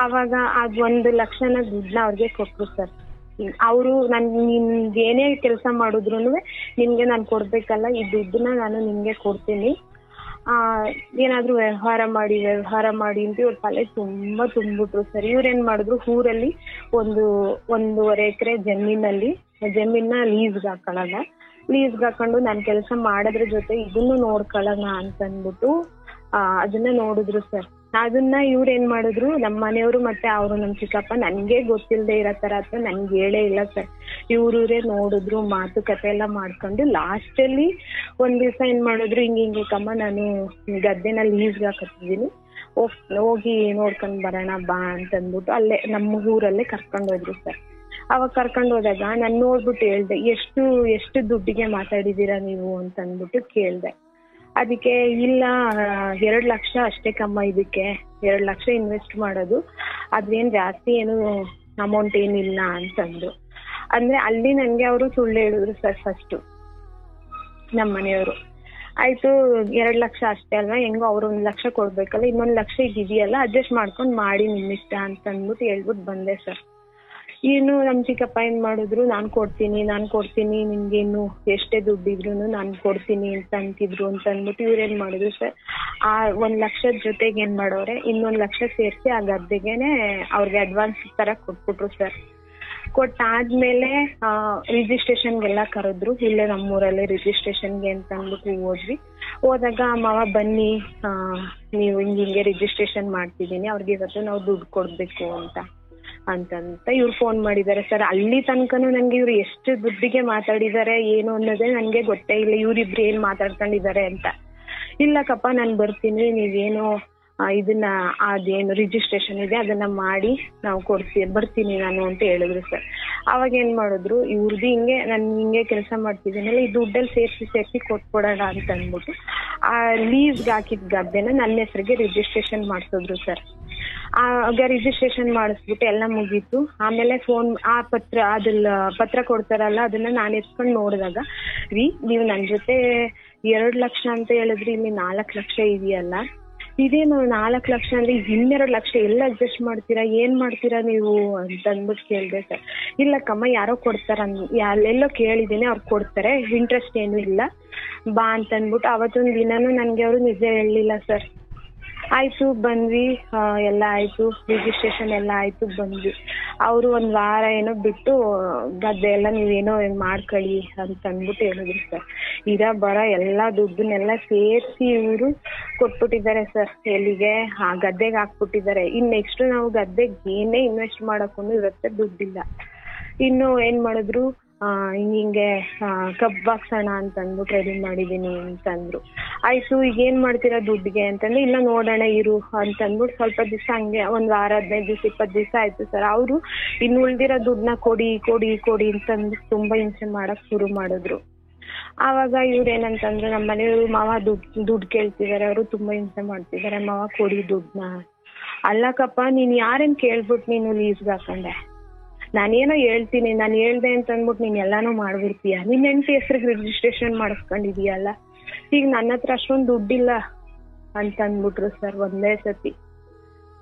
Speaker 1: ಅವಾಗ ಅದ್ 1 ಲಕ್ಷನ ದುಡ್ಡನ್ನ ಅವ್ರಿಗೆ ಕೊಟ್ರು ಸರ್. ಅವರು ನಿಮ್ಗೆ ಏನೇ ಕೆಲಸ ಮಾಡಿದ್ರು ನಿಮ್ಗೆ ನಾನು ಕೊಡ್ಬೇಕಲ್ಲ, ಈ ದುಡ್ಡನ್ನ ನಾನು ನಿಮ್ಗೆ ಕೊಡ್ತೀನಿ, ಏನಾದ್ರೂ ವ್ಯವಹಾರ ಮಾಡಿ ಅಂತ ಇವ್ರ ತಲೆ ತುಂಬಾ ತುಂಬಿಟ್ರು ಸರ್. ಇವ್ರೇನ್ ಮಾಡಿದ್ರು, ಊರಲ್ಲಿ 1.5 ಎಕರೆ ಜಮೀನ ಲೀಸ್ಗೆ ಹಾಕೊಂಡು ನಾನು ಕೆಲಸ ಮಾಡೋದ್ರ ಜೊತೆ ಇದನ್ನು ನೋಡ್ಕೊಳ್ಳೋಣ ಅಂತ ಅಂದ್ಬಿಟ್ಟು ಅದನ್ನ ನೋಡಿದ್ರು ಸರ್. ಅದನ್ನ ಇವ್ರ ಏನ್ ಮಾಡಿದ್ರು, ನಮ್ಮ ಮನೆಯವರು ಮತ್ತೆ ಅವರು ನಮ್ ಚಿಕ್ಕಪ್ಪ ನನ್ಗೆ ಗೊತ್ತಿಲ್ಲದೆ ಇರೋ ತರ ಅಥವಾ ನನ್ಗೆ ಹೇಳೇ ಇಲ್ಲ ಸರ್. ಇವ್ರೇ ನೋಡಿದ್ರು, ಮಾತುಕತೆ ಎಲ್ಲ ಮಾಡ್ಕೊಂಡು ಲಾಸ್ಟ್ ಅಲ್ಲಿ ಒಂದ್ ದಿವಸ ಏನ್ ಮಾಡಿದ್ರು, ಹಿಂಗೆ ಕಮ್ಮ ನಾನು ಗದ್ದೆನ ಲೀಸ್ಗೆ ಹಾಕತ್ತಿದೀನಿ, ಹೋಗಿ ನೋಡ್ಕೊಂಡ್ ಬರೋಣ ಬಾ ಅಂತ ಅಂದ್ಬಿಟ್ಟು ಅಲ್ಲೇ ನಮ್ಮ ಊರಲ್ಲೇ ಕರ್ಕೊಂಡ್ ಹೋದ್ರು ಸರ್. ಅವಾಗ ಕರ್ಕೊಂಡ್ ಹೋದಾಗ ನಾನ್ ನೋಡ್ಬಿಟ್ಟು ಹೇಳ್ದೆ, ಎಷ್ಟು ದುಡ್ಡಿಗೆ ಮಾತಾಡಿದೀರಾ ನೀವು ಅಂತ ಅಂದ್ಬಿಟ್ಟು ಕೇಳ್ದೆ. ಅದಕ್ಕೆ ಇಲ್ಲ 2 ಲಕ್ಷ ಅಷ್ಟೇ ಕಮ್ಮ, ಇದಕ್ಕೆ 2 ಲಕ್ಷ ಇನ್ವೆಸ್ಟ್ ಮಾಡೋದು, ಅದೇನ್ ಜಾಸ್ತಿ ಏನು ಅಮೌಂಟ್ ಏನಿಲ್ಲ ಅಂತಂದ್ರು. ಅಂದ್ರೆ ಅಲ್ಲಿ ನನ್ಗೆ ಅವರು ಸುಳ್ಳು ಹೇಳಿದ್ರು ಸರ್ ಫಸ್ಟ್ ನಮ್ಮ ಮನೆಯವರು. ಆಯ್ತು 2 ಲಕ್ಷ ಅಷ್ಟೇ ಅಲ್ವಾ, ಹೆಂಗೋ ಅವ್ರು 1 ಲಕ್ಷ ಕೊಡ್ಬೇಕಲ್ಲ, ಇನ್ನೊಂದು ಲಕ್ಷ ಇದೆಯಲ್ಲ ಅಡ್ಜಸ್ಟ್ ಮಾಡ್ಕೊಂಡ್ ಮಾಡಿ ನಿಮ್ಮಿಷ್ಟ ಅಂತ ಅಂದ್ಬಿಟ್ಟು ಹೇಳ್ಬಿಟ್ಟು ಬಂದೆ ಸರ್. ಇನ್ನು ನಮ್ ಚಿಕ್ಕಪ್ಪ ಏನ್ ಮಾಡಿದ್ರು, ನಾನ್ ಕೊಡ್ತೀನಿ ನಿಮ್ಗೇನು ಎಷ್ಟೇ ದುಡ್ಡಿದ್ರು ನಾನ್ ಕೊಡ್ತೀನಿ ಅಂತ ಅಂತಿದ್ರು ಅಂತ ಅಂದ್ಬಿಟ್ಟು ಇವ್ರೇನ್ ಮಾಡಿದ್ರು ಸರ್, ಆ 1 ಲಕ್ಷದ ಜೊತೆಗೆ ಏನ್ ಮಾಡೋರೆ, ಇನ್ನೊಂದು ಲಕ್ಷ ಸೇರಿಸಿ ಆ ಗದ್ದೆಗೆನೆ ಅವ್ರಿಗೆ ಅಡ್ವಾನ್ಸ್ ತರ ಕೊಟ್ಬಿಟ್ರು ಸರ್. ಕೊಟ್ಟಾದ್ಮೇಲೆ ರಿಜಿಸ್ಟ್ರೇಷನ್ಗೆಲ್ಲ ಕರೆದ್ರು, ಇಲ್ಲೇ ನಮ್ಮೂರಲ್ಲೇ ರಿಜಿಸ್ಟ್ರೇಷನ್ಗೆ ಅಂತ ಅಂದ್ಬಿಟ್ಟು ಹೋದಾಗ ಮಾವ ಬನ್ನಿ, ನೀವು ಹಿಂಗೆ ರಿಜಿಸ್ಟ್ರೇಷನ್ ಮಾಡ್ತಿದೀನಿ, ಅವ್ರಿಗೆ ಇವತ್ತು ನಾವು ದುಡ್ಡು ಕೊಡ್ಬೇಕು ಅಂತ ಇವ್ರು ಫೋನ್ ಮಾಡಿದ್ದಾರೆ ಸರ್. ಅಲ್ಲಿ ತನಕನೂ ನಂಗೆ ಇವ್ರು ಎಷ್ಟು ದುಡ್ಡಿಗೆ ಮಾತಾಡಿದ್ದಾರೆ ಏನು ಅನ್ನೋದೇ ನನ್ಗೆ ಗೊತ್ತೇ ಇಲ್ಲ, ಇವ್ರಿಬ್ರು ಏನ್ ಮಾತಾಡ್ಕೊಂಡಿದ್ದಾರೆ ಅಂತ. ಇಲ್ಲಕ್ಕಪ್ಪ ನಾನು ಬರ್ತೀನಿ, ನೀವೇನು ಇದನ್ನ ಅದೇನು ರಿಜಿಸ್ಟ್ರೇಷನ್ ಇದೆ ಅದನ್ನ ಮಾಡಿ ನಾವು ಬರ್ತೀನಿ ನಾನು ಅಂತ ಹೇಳಿದ್ರು ಸರ್. ಅವಾಗ ಏನ್ ಮಾಡಿದ್ರು, ಇವ್ರದ್ದು ನಾನು ಹಿಂಗೆ ಕೆಲಸ ಮಾಡ್ತಿದ್ದೀನಲ್ಲ, ಈ ದುಡ್ಡಲ್ಲಿ ಸೇರಿಸಿ ಕೊಟ್ಕೊಡೋಣ ಅಂತ ಅಂದ್ಬಿಟ್ಟು ಆ ಲೀಸ್ಗೆ ಹಾಕಿದ ಗದ್ದೆನ ನನ್ನ ಹೆಸರಿಗೆ ರಿಜಿಸ್ಟ್ರೇಷನ್ ಮಾಡಿಸಿದ್ರು ಸರ್. ಆಗ ರಿಜಿಸ್ಟ್ರೇಷನ್ ಮಾಡಿಸ್ಬಿಟ್ಟು ಎಲ್ಲ ಮುಗೀತು. ಆಮೇಲೆ ಫೋನ್ ಆ ಪತ್ರ ಕೊಡ್ತಾರಲ್ಲ, ಅದನ್ನ ನಾನು ಎತ್ಕೊಂಡು ನೋಡಿದಾಗ, ನೀವು ನನ್ನ ಜೊತೆ 2 ಲಕ್ಷ ಅಂತ ಹೇಳಿದ್ರಿ, ಇಲ್ಲಿ 4 ಲಕ್ಷ ಇದೆಯಲ್ಲ, ಇದೇನು 4 ಲಕ್ಷ ಅಂದ್ರೆ 2 ಲಕ್ಷ ಎಲ್ಲ ಅಡ್ಜಸ್ಟ್ ಮಾಡ್ತೀರಾ, ಏನ್ ಮಾಡ್ತೀರಾ ನೀವು ಅಂತ ಅಂದ್ಬಿಟ್ಟು ಕೇಳಿದೆ ಸರ್. ಇಲ್ಲಕ್ಕಮ್ಮ ಯಾರೋ ಕೊಡ್ತಾರ, ಎಲ್ಲೋ ಕೇಳಿದ್ದೀನಿ, ಅವ್ರು ಕೊಡ್ತಾರೆ, ಇಂಟ್ರೆಸ್ಟ್ ಏನು ಇಲ್ಲ ಬಾ ಅಂತ ಅಂದ್ಬಿಟ್ಟು ಅವತ್ತೊಂದು ದಿನಾನು ನನ್ಗೆ ಅವರು ನಿಜ ಹೇಳಲಿಲ್ಲ ಸರ್. ಆಯ್ತು ಬಂದ್ವಿ, ಎಲ್ಲ ಆಯ್ತು, ರಿಜಿಸ್ಟ್ರೇಷನ್ ಎಲ್ಲ ಆಯ್ತು, ಬಂದ್ವಿ. ಅವರು 1 ವಾರ ಏನೋ ಬಿಟ್ಟು ಗದ್ದೆ ಎಲ್ಲ ನೀವೇನೋ ಮಾಡ್ಕೊಳ್ಳಿ ಅಂತ ಅಂದ್ಬಿಟ್ಟು ಹೇಳಿದ್ರು ಸರ್. ಬರ ಎಲ್ಲ ದುಡ್ಡನ್ನೆಲ್ಲ ಸೇರಿಸಿ ಇವರು ಕೊಟ್ಬಿಟ್ಟಿದ್ದಾರೆ ಸರ್. ಎಲ್ಲಿಗೆ? ಗದ್ದೆಗೆ ಹಾಕ್ಬಿಟ್ಟಿದ್ದಾರೆ. ಇನ್ ನೆಕ್ಸ್ಟ್ ನಾವು ಗದ್ದೆಗೆ ಏನೇ ಇನ್ವೆಸ್ಟ್ ಮಾಡಕ್ಕೂ ಇವತ್ತೆ ದುಡ್ಡಿಲ್ಲ. ಇನ್ನು ಏನ್ ಮಾಡಿದ್ರು, ಹಿಂಗೆ ಕಬ್ಬು ಹಾಕ್ಸೋಣ ಅಂತ ಅಂದ್ಬಿಟ್ಟು ರೆಡಿ ಮಾಡಿದೀನಿ ಅಂತಂದ್ರು. ಆಯ್ತು, ಈಗ ಏನ್ ಮಾಡ್ತೀರಾ ದುಡ್ಡಿಗೆ ಅಂತಂದ್ರೆ, ಇಲ್ಲ ನೋಡೋಣ ಇರು ಅಂತ ಅಂದ್ಬಿಟ್ಟು ಸ್ವಲ್ಪ ದಿವಸ ಹಂಗೆ 1 ವಾರ 15 ದಿವಸ 20 ದಿವಸ ಆಯ್ತು ಸರ್. ಅವರು ಇನ್ನು ಉಳ್ದಿರೋ ದುಡ್ಡನ್ನ ಕೊಡಿ ಕೊಡಿ ಕೊಡಿ ಅಂತ ಅಂದ್ಬಿಟ್ಟು ತುಂಬಾ ಹಿಂಸೆ ಮಾಡಕ್ ಶುರು ಮಾಡಿದ್ರು. ಆವಾಗ ಇವ್ರೇನಂತಂದ್ರೆ, ನಮ್ಮ ಮನೆಯವರು ಮಾವ ದುಡ್ಡು ಕೇಳ್ತಿದಾರೆ, ಅವರು ತುಂಬಾ ಹಿಂಸೆ ಮಾಡ್ತಿದಾರೆ, ಮಾವ ಕೊಡಿ ದುಡ್ಡನ್ನ. ಅಲ್ಲಕ್ಕಪ್ಪ, ನೀನ್ ಯಾರೇನ್ ಕೇಳ್ಬಿಟ್ಟು ನೀನು ಲೀಸ್ಗೆ ಹಾಕೊಂಡೆ? ನಾನೇನೋ ಹೇಳ್ತೀನಿ, ನಾನು ಹೇಳ್ದೆ ಅಂತ ಅಂದ್ಬಿಟ್ಟು ನೀನ್ ಎಲ್ಲಾನು ಮಾಡ್ಬಿಡ್ತೀಯ, ನಿನ್ ಹೆಂಡತಿ ಹೆಸ್ರಿಗೆ ರಿಜಿಸ್ಟ್ರೇಷನ್ ಮಾಡಿಸ್ಕೊಂಡಿದೀಯಲ್ಲ, ಈಗ ನನ್ನ ಹತ್ರ ಅಷ್ಟೊಂದು ದುಡ್ಡಿಲ್ಲ ಅಂತ ಅಂದ್ಬಿಟ್ರು ಸರ್ ಒಂದೇ ಸತಿ.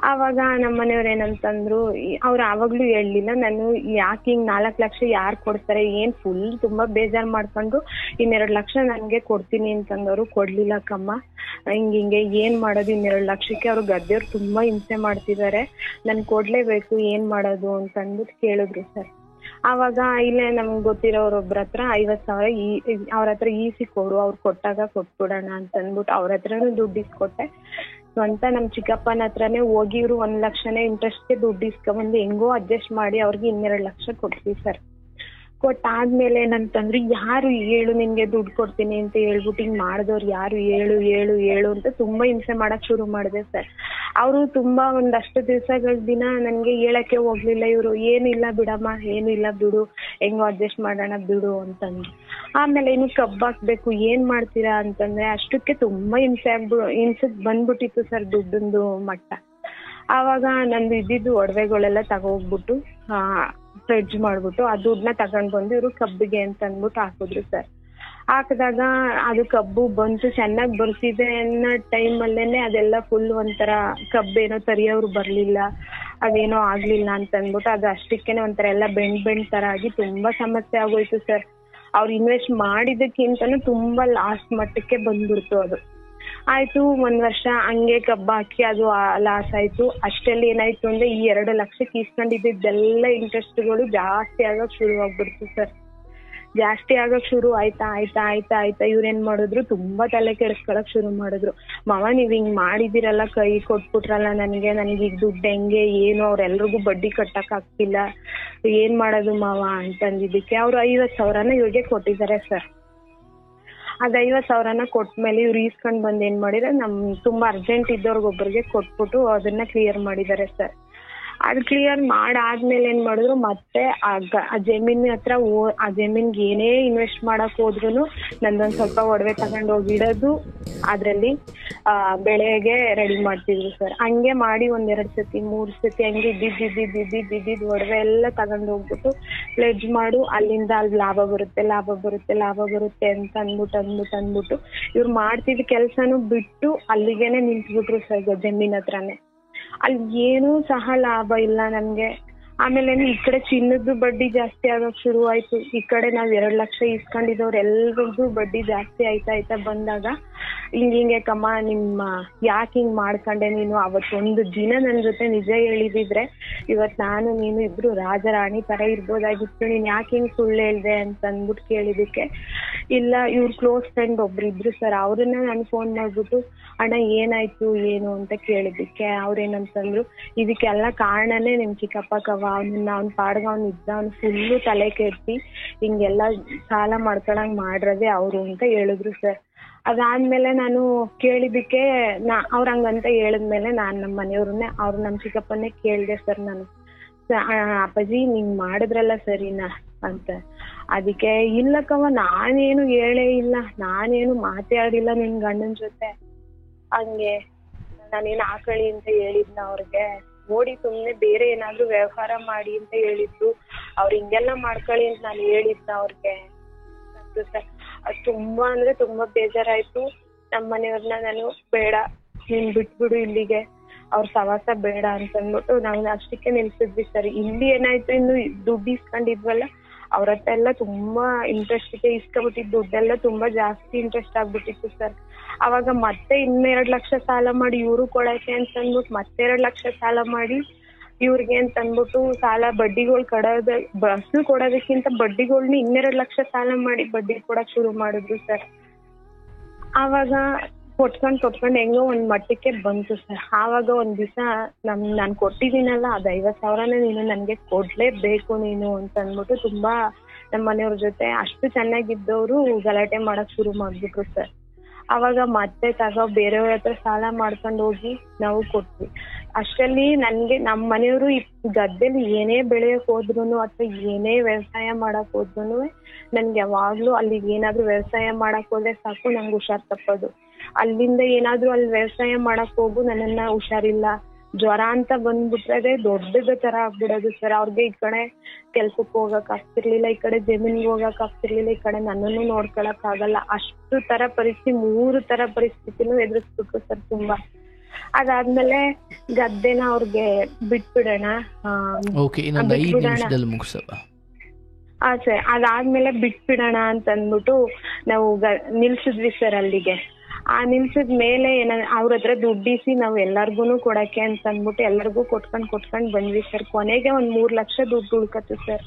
Speaker 1: ಆವಾಗ ನಮ್ಮ ಮನೆಯವ್ರ ಏನಂತಂದ್ರು, ಅವ್ರು ಆವಾಗ್ಲೂ ಹೇಳಲಿಲ್ಲ, ನಾನು ಯಾಕೆ ಹಿಂಗ್ 4 ಲಕ್ಷ ಯಾರು ಕೊಡ್ತಾರೆ ಏನ್ ಫುಲ್ ತುಂಬಾ ಬೇಜಾರ್ ಮಾಡ್ಕೊಂಡು 2 ಲಕ್ಷ ನನ್ಗೆ ಕೊಡ್ತೀನಿ ಅಂತಂದವ್ರು. ಕೊಡ್ಲಿಲ್ಲ ಕಮ್ಮ, ಹಿಂಗೆ ಏನ್ ಮಾಡೋದು 2 ಲಕ್ಷಕ್ಕೆ? ಅವ್ರು ಗದ್ದೆಯವ್ರು ತುಂಬಾ ಹಿಂಸೆ ಮಾಡ್ತಿದ್ದಾರೆ, ನನ್ ಕೊಡ್ಲೇಬೇಕು, ಏನ್ ಮಾಡೋದು ಅಂತ ಅಂದ್ಬಿಟ್ಟು ಕೇಳಿದ್ರು ಸರ್. ಆವಾಗ ಇಲ್ಲೇ ನಮ್ಗೆ ಗೊತ್ತಿರೋರೊಬ್ರ ಹತ್ರ 50,000 ಅವ್ರ ಹತ್ರ ಈಸಿ ಕೊಡು, ಅವ್ರು ಕೊಟ್ಟಾಗ ಕೊಟ್ಬಿಡೋಣ ಅಂತ ಅಂದ್ಬಿಟ್ಟು ಅವ್ರ ಹತ್ರನೂ ದುಡ್ಡು ಇಸ್ಕೊಟ್ಟೆ. ಸ್ವಂತ ನಮ್ ಚಿಕ್ಕಪ್ಪನ ಹತ್ರನೇ ಹೋಗಿ ಇವ್ರು 1 ಲಕ್ಷನೇ ಇಂಟ್ರೆಸ್ಟ್ಗೆ ದುಡ್ಡು ಇಸ್ಕೊಂಡ್ಬಂದು ಹೆಂಗೋ ಅಡ್ಜಸ್ಟ್ ಮಾಡಿ ಅವ್ರಿಗೆ 2 ಲಕ್ಷ ಕೊಟ್ವಿ ಸರ್. ಕೊಟ್ಟಾದ್ಮೇಲೆ ಏನಂತಂದ್ರೆ, ಯಾರು ಹೇಳು ನಿನ್ಗೆ ದುಡ್ಡು ಕೊಡ್ತೀನಿ ಅಂತ ಹೇಳ್ಬಿಟ್ಟು ಹಿಂಗ್ ಮಾಡಿದವ್ರು ಯಾರು, ಹೇಳು ಹೇಳು ಹೇಳು ಅಂತ ತುಂಬಾ ಹಿಂಸೆ ಮಾಡಕ್ ಶುರು ಮಾಡಿದೆ ಸರ್. ಅವರು ತುಂಬಾ ಒಂದಷ್ಟು ದಿವಸಗಳ ದಿನ ನನ್ಗೆ ಹೇಳಕ್ಕೆ ಹೋಗ್ಲಿಲ್ಲ. ಇವ್ರು ಏನಿಲ್ಲ ಬಿಡಮ್ಮ, ಏನಿಲ್ಲ ಬಿಡು, ಹೆಂಗೋ ಅಡ್ಜಸ್ಟ್ ಮಾಡೋಣ ಬಿಡು ಅಂತಂದ್ರು. ಆಮೇಲೆ ಇನ್ನು ಕಬ್ಬು ಹಾಕ್ಬೇಕು, ಏನ್ ಮಾಡ್ತೀರಾ ಅಂತಂದ್ರೆ ಅಷ್ಟಕ್ಕೆ ತುಂಬಾ ಹಿಂಸೆ ಬಂದ್ಬಿಟ್ಟಿತ್ತು ಸರ್ ದುಡ್ಡಂದು ಮಟ್ಟ. ಆವಾಗ ನಂದು ಇದ್ದಿದ್ದು ಒಡವೆಗಳೆಲ್ಲ ತಗೋಗ್ಬಿಟ್ಟು ಫ್ರಿಡ್ಜ್ ಮಾಡ್ಬಿಟ್ಟು ಆ ದುಡ್ಡನ್ನ ತಗೊಂಡ್ ಬಂದು ಇವ್ರು ಕಬ್ಬಿಗೆ ಅಂತ ಅಂದ್ಬಿಟ್ಟು ಹಾಕಿದ್ರು ಸರ್. ಹಾಕಿದಾಗ ಅದು ಕಬ್ಬು ಬಂತು, ಚೆನ್ನಾಗಿ ಬರ್ತಿದೆ ಅನ್ನೋ ಟೈಮಲ್ಲೇನೆ ಅದೆಲ್ಲ ಫುಲ್ ಒಂಥರ ಕಬ್ಬೇನೋ ತರಿಯೋರು ಬರ್ಲಿಲ್ಲ, ಅದೇನೋ ಆಗ್ಲಿಲ್ಲ ಅಂತ ಅಂದ್ಬಿಟ್ಟು ಅದು ಅಷ್ಟಕ್ಕೇನೆ ಒಂಥರ ಎಲ್ಲ ಬೆಂಡ್ ತರ ಆಗಿ ತುಂಬಾ ಸಮಸ್ಯೆ ಆಗೋಯ್ತು ಸರ್. ಅವ್ರು ಇನ್ವೆಸ್ಟ್ ಮಾಡಿದಕ್ಕಿಂತನೂ ತುಂಬಾ ಲಾಸ್ ಮಟ್ಟಕ್ಕೆ ಬಂದ್ಬಿಡ್ತು ಅದು. ಆಯ್ತು, 1 ವರ್ಷ ಹಂಗೆ ಕಬ್ಬ ಹಾಕಿ ಅದು ಲಾಸ್ ಆಯ್ತು. ಅಷ್ಟರಲ್ಲಿ ಏನಾಯ್ತು ಅಂದ್ರೆ, ಈ 2 ಲಕ್ಷಕ್ಕೆ ಇಸ್ಕೊಂಡಿದ್ದೆಲ್ಲ ಇಂಟ್ರೆಸ್ಟ್ಗಳು ಜಾಸ್ತಿ ಆಗಕ್ ಶುರು ಆಗ್ಬಿಡ್ತು ಸರ್. ಜಾಸ್ತಿ ಆಗಕ್ ಶುರು ಆಯ್ತಾ ಇವ್ರೇನ್ ಮಾಡಿದ್ರು, ತುಂಬಾ ತಲೆ ಕೆಡಿಸ್ಕೊಳಕ್ ಶುರು ಮಾಡಿದ್ರು. ಮಾವ ನೀವ್ ಹಿಂಗ್ ಮಾಡಿದಿರಲ್ಲ, ಕೈ ಕೊಟ್ಬಿಟ್ರಲ್ಲ ನನಗೆ ಈಗ ದುಡ್ಡು ಹೆಂಗೆ ಏನು, ಅವ್ರೆಲ್ರಿಗೂ ಬಡ್ಡಿ ಕಟ್ಟಕ್ ಆಗ್ತಿಲ್ಲ, ಏನ್ ಮಾಡೋದು ಮಾವ ಅಂತಂದಿದ್ದಕ್ಕೆ ಅವ್ರು 50,000 ಇವ್ರಿಗೆ ಕೊಟ್ಟಿದ್ದಾರೆ ಸರ್. ಅದ್ 50,000 ಕೊಟ್ಮೇಲೆ ಇವ್ರು ಈಸ್ಕೊಂಡ್ ಬಂದ್ ಏನ್ ಮಾಡಿದ್ರೆ, ತುಂಬಾ ಅರ್ಜೆಂಟ್ ಇದ್ದವ್ರಿಗೊಬ್ಬರಿಗೆ ಕೊಟ್ಬಿಟ್ಟು ಅದನ್ನ ಕ್ಲಿಯರ್ ಮಾಡಿದ್ದಾರೆ ಸರ್. ಅದ್ ಕ್ಲಿಯರ್ ಮಾಡಾದ್ಮೇಲೆ ಏನ್ ಮಾಡಿದ್ರು, ಮತ್ತೆ ಆ ಜಮೀನ್ ಹತ್ರ ಆ ಜಮೀನ್ಗೆ ಏನೇ ಇನ್ವೆಸ್ಟ್ ಮಾಡಕ್ ಹೋದ್ರು ನಂದೊಂದ್ ಸ್ವಲ್ಪ ಒಡವೆ ತಗೊಂಡ್ ಹೋಗಿಡೋದು, ಅದ್ರಲ್ಲಿ ಬೆಳೆಗೆ ರೆಡಿ ಮಾಡ್ತಿದ್ರು ಸರ್. ಹಂಗೆ ಮಾಡಿ 1-2 ಸತಿ 3 ಸತಿ ಹಂಗೆ ಇದ್ದಿದ್ದು ಒಡವೆ ಎಲ್ಲ ತಗೊಂಡ್ ಹೋಗ್ಬಿಟ್ಟು ಪ್ಲೆಡ್ಜ್ ಮಾಡು, ಅಲ್ಲಿಂದ ಅಲ್ಲಿ ಲಾಭ ಬರುತ್ತೆ ಅಂತ ಅಂದ್ಬಿಟ್ಟು ಇವ್ರು ಮಾಡ್ತಿದ್ ಕೆಲ್ಸನೂ ಬಿಟ್ಟು ಅಲ್ಲಿಗೇನೆ ನಿಂತ್ಬಿಟ್ರು ಸರ್ ಜಮೀನ್ ಹತ್ರನೇ. ಅಲ್ಲಿ ಏನೂ ಸಹ ಲಾಭ ಇಲ್ಲ ನನ್ಗೆ. ಆಮೇಲೆ ಈ ಕಡೆ ಚಿನ್ನದ ಬಡ್ಡಿ ಜಾಸ್ತಿ ಆಗಕ್ ಶುರು ಆಯ್ತು. ಈ ಕಡೆ ನಾವ್ 2 ಲಕ್ಷ ಇಸ್ಕೊಂಡಿದವ್ರು ಎಲ್ರಿಗೂ ಬಡ್ಡಿ ಜಾಸ್ತಿ ಆಯ್ತಾ ಬಂದಾಗ, ಹಿಂಗೆ ಕಮ್ಮ ಯಾಕೆ ಹಿಂಗ್ ಮಾಡ್ಕೊಂಡೆ ನೀನು, ಅವತ್ತೊಂದು ದಿನ ನನ್ ಜೊತೆ ನಿಜ ಹೇಳಿದಿದ್ರೆ ಇವತ್ ನಾನು ನೀನು ಇಬ್ರು ರಾಜರಾಣಿ ತರ ಇರ್ಬೋದಾಗಿತ್ತು, ನೀನ್ ಯಾಕೆ ಹಿಂಗ್ ಸುಳ್ಳು ಹೇಳ್ದೆ ಅಂತ ಅಂದ್ಬಿಟ್ಟು ಕೇಳಿದಕ್ಕೆ, ಇಲ್ಲ ಇವ್ರ ಕ್ಲೋಸ್ ಫ್ರೆಂಡ್ ಒಬ್ರು ಇದ್ರು ಸರ್, ಅವ್ರನ್ನ ನಾನು ಫೋನ್ ಮಾಡ್ಬಿಟ್ಟು ಅಣ್ಣ ಏನಾಯ್ತು ಏನು ಅಂತ ಕೇಳಿದಕ್ಕೆ ಅವ್ರೇನಂತಂದ್ರು, ಇದಕ್ಕೆಲ್ಲ ಕಾರಣನೇ ನಿಮ್ ಚಿಕ್ಕಪ್ಪ ಕವ, ಅವ್ನ ಪಾಡ್ಗ ಅವ್ನು ಫುಲ್ಲು ತಲೆ ಕೆಡ್ಸಿ ಹಿಂಗೆಲ್ಲ ಸಾಲ ಮಾಡ್ಕೊಳಂಗ್ ಮಾಡ್ರದೆ ಅವ್ರು ಅಂತ ಹೇಳಿದ್ರು ಸರ್. ಅದಾದ್ಮೇಲೆ ನಾನು ಕೇಳಿದ್ದಕ್ಕೆ ಅವ್ರ ಹಂಗಂತ ಹೇಳಿದ್ಮೇಲೆ ನಾನ್ ನಮ್ಮ ಮನೆಯವ್ರನ್ನೇ ನಮ್ಮ ಚಿಕ್ಕಪ್ಪನ್ನೇ ಕೇಳಿದೆ ಸರ್ ನಾನು, ಅಪ್ಪಾಜಿ ನೀವ್ ಮಾಡಿದ್ರಲ್ಲ ಸರಿನಾ ಅಂತ. ಅದಕ್ಕೆ ಇಲ್ಲಕ್ಕವ ನಾನೇನು ಹೇಳೇ ಇಲ್ಲ, ನಾನೇನು ಮಾತಾಡಿಲ್ಲ ನಿನ್ ಗಂಡನ್ ಜೊತೆ, ಹಂಗೆ ನಾನೇನು ಆಕಳಿ ಅಂತ ಹೇಳಿದ್ನ ಅವ್ರಿಗೆ, ನೋಡಿ ಸುಮ್ನೆ ಬೇರೆ ಏನಾದ್ರು ವ್ಯವಹಾರ ಮಾಡಿ ಅಂತ ಹೇಳಿದ್ರು, ಅವ್ರು ಹಿಂಗೆಲ್ಲ ಮಾಡ್ಕೊಳ್ಳಿ ಅಂತ ನಾನು ಹೇಳಿದ್ನ ಅವ್ರಿಗೆ ಸರ್. ಅದು ತುಂಬಾ ಅಂದ್ರೆ ತುಂಬಾ ಬೇಜಾರಾಯ್ತು. ನಮ್ಮ ಮನೆಯವ್ರನ್ನ ನಾನು ಬೇಡ ನೀನ್ ಬಿಟ್ಬಿಡು ಇಲ್ಲಿಗೆ, ಅವ್ರ ಸವಾಸ ಬೇಡ ಅಂತ ಅಂದ್ಬಿಟ್ಟು ನಾವು ಅಷ್ಟಕ್ಕೆ ನಿಲ್ಸಿದ್ವಿ ಸರ್. ಇಲ್ಲಿ ಏನಾಯ್ತು, ಇನ್ನು ದುಡ್ಡು ಇಸ್ಕೊಂಡಿದ್ವಲ್ಲ ಅವ್ರ ಹತ್ರ ಎಲ್ಲ ತುಂಬಾ ಇಂಟ್ರೆಸ್ಟ್ ಗೆ ಇಸ್ಕೊಬಿಟ್ಟಿದ್ ದುಡ್ಡೆಲ್ಲ ತುಂಬಾ ಜಾಸ್ತಿ ಇಂಟ್ರೆಸ್ಟ್ ಆಗ್ಬಿಟ್ಟಿತ್ತು ಸರ್. ಅವಾಗ ಮತ್ತೆ 2 ಲಕ್ಷ ಸಾಲ ಮಾಡಿ ಇವ್ರು ಕೊಡಕ್ಕೆ ಅಂತ ಅಂದ್ಬಿಟ್ಟು ಮತ್ತೆ 2 ಲಕ್ಷ ಸಾಲ ಮಾಡಿ ಇವ್ರಿಗೆ ಅಂತ ಅಂದ್ಬಿಟ್ಟು ಸಾಲ ಬಡ್ಡಿಗಳು ಬಸ್ಸು ಕೊಡೋದಕ್ಕಿಂತ ಬಡ್ಡಿಗಳ್ನ 2 ಲಕ್ಷ ಸಾಲ ಮಾಡಿ ಬಡ್ಡಿ ಕೊಡಕ್ ಶುರು ಮಾಡಿದ್ರು ಸರ್. ಆವಾಗ ಕೊಟ್ಕೊಂಡ್ ಹೆಂಗೋ ಒಂದ್ ಮಟ್ಟಕ್ಕೆ ಬಂತು ಸರ್. ಆವಾಗ ಒಂದ್ ದಿವಸ ನಾನ್ ಕೊಟ್ಟಿದ್ದೀನಲ್ಲ ಅದ್ 50,000ನ ನೀನು ನನ್ಗೆ ಕೊಡ್ಲೇಬೇಕು ನೀನು ಅಂತ ಅಂದ್ಬಿಟ್ಟು ತುಂಬಾ ನಮ್ಮ ಮನೆಯವ್ರ ಜೊತೆ ಅಷ್ಟು ಚೆನ್ನಾಗಿದ್ದವ್ರು ಗಲಾಟೆ ಮಾಡಕ್ ಶುರು ಮಾಡ್ಬಿಟ್ರು ಸರ್. ಅವಾಗ ಮತ್ತೆ ಬೇರೆಯವ್ರ ಹತ್ರ ಸಾಲ ಮಾಡ್ಕೊಂಡ್ ಹೋಗಿ ನಾವು ಕೊಟ್ವಿ. ಅಷ್ಟರಲ್ಲಿ ನನ್ಗೆ ನಮ್ಮ ಮನೆಯವರು ಗದ್ದೆಲಿ ಏನೇ ಬೆಳೆಯಕ್ ಹೋದ್ರು ಅಥವಾ ಏನೇ ವ್ಯವಸಾಯ ಮಾಡಕ್ ಹೋದ್ರು ನನ್ಗೆ ಯಾವಾಗ್ಲೂ ಅಲ್ಲಿಗೆ ಏನಾದ್ರು ವ್ಯವಸಾಯ ಮಾಡಕ್ ಹೋದ್ರೆ ಸಾಕು ನಂಗೆ ಹುಷಾರ್ ತಪ್ಪೋದು. ಅಲ್ಲಿಂದ ಏನಾದ್ರು ಅಲ್ಲಿ ವ್ಯವಸಾಯ ಮಾಡಕ್ ಹೋಗು ನನ್ನನ್ನ ಹುಷಾರಿಲ್ಲ, ಜ್ವರ ಅಂತ ಬಂದ್ಬಿಟ್ರೆ ದೊಡ್ಡದ ತರ ಆಗ್ಬಿಡೋದು ಸರ್. ಅವ್ರಿಗೆ ಈ ಕಡೆ ಕೆಲ್ಸಕ್ಕೆ ಹೋಗಕ್ ಆಗ್ತಿರ್ಲಿಲ್ಲ, ಈ ಕಡೆ ಜಮೀನ್ಗೆ ಹೋಗಕ್ ಆಗ್ತಿರ್ಲಿಲ್ಲ, ಈ ಕಡೆ ನನ್ನನ್ನು ನೋಡ್ಕೊಳಕ್ ಆಗಲ್ಲ. ಅಷ್ಟು ತರ ಪರಿಸ್ಥಿತಿ 3 ತರ ಪರಿಸ್ಥಿತಿನೂ ಎದುರಿಸ್ಬಿಟ್ರು ಸರ್ ತುಂಬಾ. ಅದಾದ್ಮೇಲೆ ಗದ್ದೆನ ಅವ್ರಿಗೆ ಬಿಟ್ಬಿಡೋಣ ಸರ್, ಅದಾದ್ಮೇಲೆ ಬಿಟ್ಬಿಡೋಣ ಅಂತ ಅಂದ್ಬಿಟ್ಟು ನಾವು ನಿಲ್ಸಿದ್ವಿ ಸರ್ ಅಲ್ಲಿಗೆ. ಆ ನಿಲ್ಸಿದ ಮೇಲೆ ಅವ್ರ ಹತ್ರ ದುಡ್ಡಿಸಿ ನಾವು ಎಲ್ಲಾರ್ಗುನು ಕೊಡಕ್ಕೆ ಅಂತ ಅಂದ್ಬಿಟ್ಟು ಎಲ್ಲರಿಗೂ ಕೊಟ್ಕೊಂಡ್ ಬಂದ್ವಿ ಸರ್. ಕೊನೆಗೆ 3 ಲಕ್ಷ ದುಡ್ಡು ಉಳ್ಕತ್ತು ಸರ್.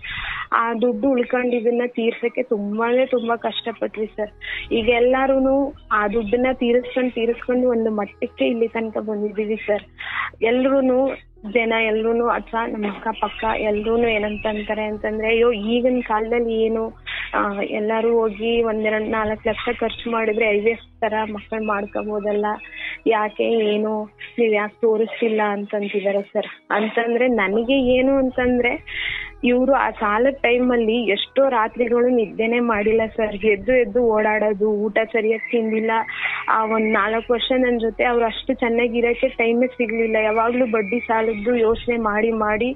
Speaker 1: ಆ ದುಡ್ಡು ಉಳ್ಕೊಂಡಿದ್ದನ್ನ ತೀರ್ಸಕ್ಕೆ ತುಂಬಾ ಕಷ್ಟಪಟ್ವಿ ಸರ್. ಈಗ ಎಲ್ಲಾರುನು ಆ ದುಡ್ಡನ್ನ ತೀರಿಸ್ಕೊಂಡು ಒಂದು ಮಟ್ಟಕ್ಕೆ ಇಲ್ಲಿ ತನಕ ಬಂದಿದೀವಿ ಸರ್. ಎಲ್ರುನು ಜನ ಎಲ್ರುನು ಅಥವಾ ನಮ್ಮ ಅಕ್ಕ ಪಕ್ಕ ಎಲ್ರುನು ಏನಂತ ಅಂತಾರೆ ಅಂತಂದ್ರೆ, ಅಯ್ಯೋ ಈಗಿನ ಕಾಲದಲ್ಲಿ ಏನು ಎಲ್ಲಾರು ಹೋಗಿ 1-2-4 ಲಕ್ಷ ಖರ್ಚು ಮಾಡಿದ್ರೆ IVF ತರ ಮಕ್ಕಳು ಮಾಡ್ಕೋಬಹುದಲ್ಲ, ಯಾಕೆ ಏನು ನೀವ್ ಯಾಕೆ ತೋರಿಸ್ತಿಲ್ಲ ಅಂತಂತಿದಾರೆ ಸರ್. ಅಂತಂದ್ರೆ ನನಗೆ ಏನು ಅಂತಂದ್ರೆ ಇವ್ರು ಆ ಸಾಲದ ಟೈಮಲ್ಲಿ ಎಷ್ಟೋ ರಾತ್ರಿಗಳು ನಿದ್ದೆನೆ ಮಾಡಿಲ್ಲ ಸರ್. ಎದ್ದು ಓಡಾಡೋದು, ಊಟ ಸರಿಯಾಗಿ ತಿಂದಿಲ್ಲ. ಆ 4 ವರ್ಷ ನನ್ ಜೊತೆ ಅವ್ರು ಅಷ್ಟು ಚೆನ್ನಾಗಿರಕ್ಕೆ ಟೈಮೇ ಸಿಗ್ಲಿಲ್ಲ. ಯಾವಾಗ್ಲೂ ಬಡ್ಡಿ ಸಾಲದ್ದು ಯೋಚನೆ ಮಾಡಿ